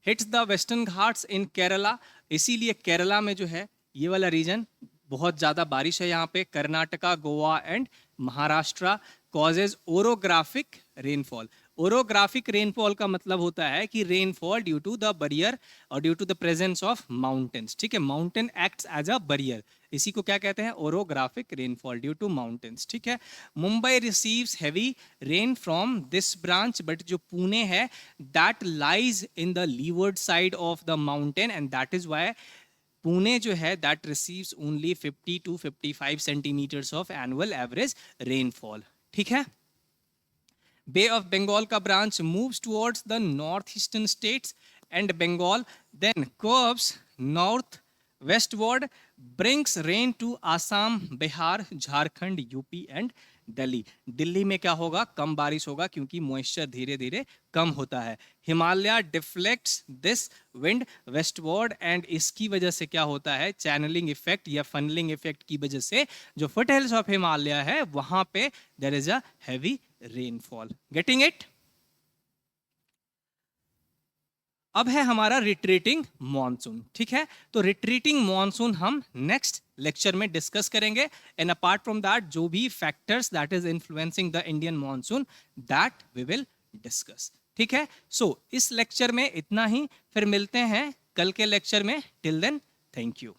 hits the Western Ghats in Kerala. इसीलिए केरला में जो है ये वाला रीजन बहुत ज़्यादा बारिश है यहाँ पे. Karnataka, Goa and Maharashtra causes orographic rainfall. Orographic rainfall का मतलब होता है कि rainfall due to the barrier और due to the presence of mountains. ठीक है, mountain acts as a barrier. इसी को क्या कहते हैं, orographic rainfall due to mountains. ठीक है, Mumbai receives heavy rain from this branch, but जो पुणे है that lies in the leeward side of the mountain and that is why Pune जो है that receives only 50 to 55 centimetres of annual average rainfall. ठीक है, Bay of Bengal का branch moves towards the northeastern states and Bengal, then curves north westward, brings rain to Assam, Bihar, Jharkhand, UP and Delhi. Delhi में क्या होगा, कम बारिश होगा क्योंकि moisture धीरे धीरे कम होता है. Himalaya deflects this wind westward and इसकी वजह से क्या होता है, चैनलिंग इफेक्ट या फनलिंग इफेक्ट की वजह से जो फुट हिल्स ऑफ हिमालय है वहां पे there is a heavy rainfall. Getting it. अब है हमारा रिट्रीटिंग मॉनसून. ठीक है, तो रिट्रीटिंग मॉनसून हम नेक्स्ट लेक्चर में डिस्कस करेंगे. एंड अपार्ट फ्रॉम दैट जो भी factors that is influencing the Indian monsoon that we will discuss. ठीक है, सो इस लेक्चर में इतना ही, फिर मिलते हैं कल के लेक्चर में. Till then thank you.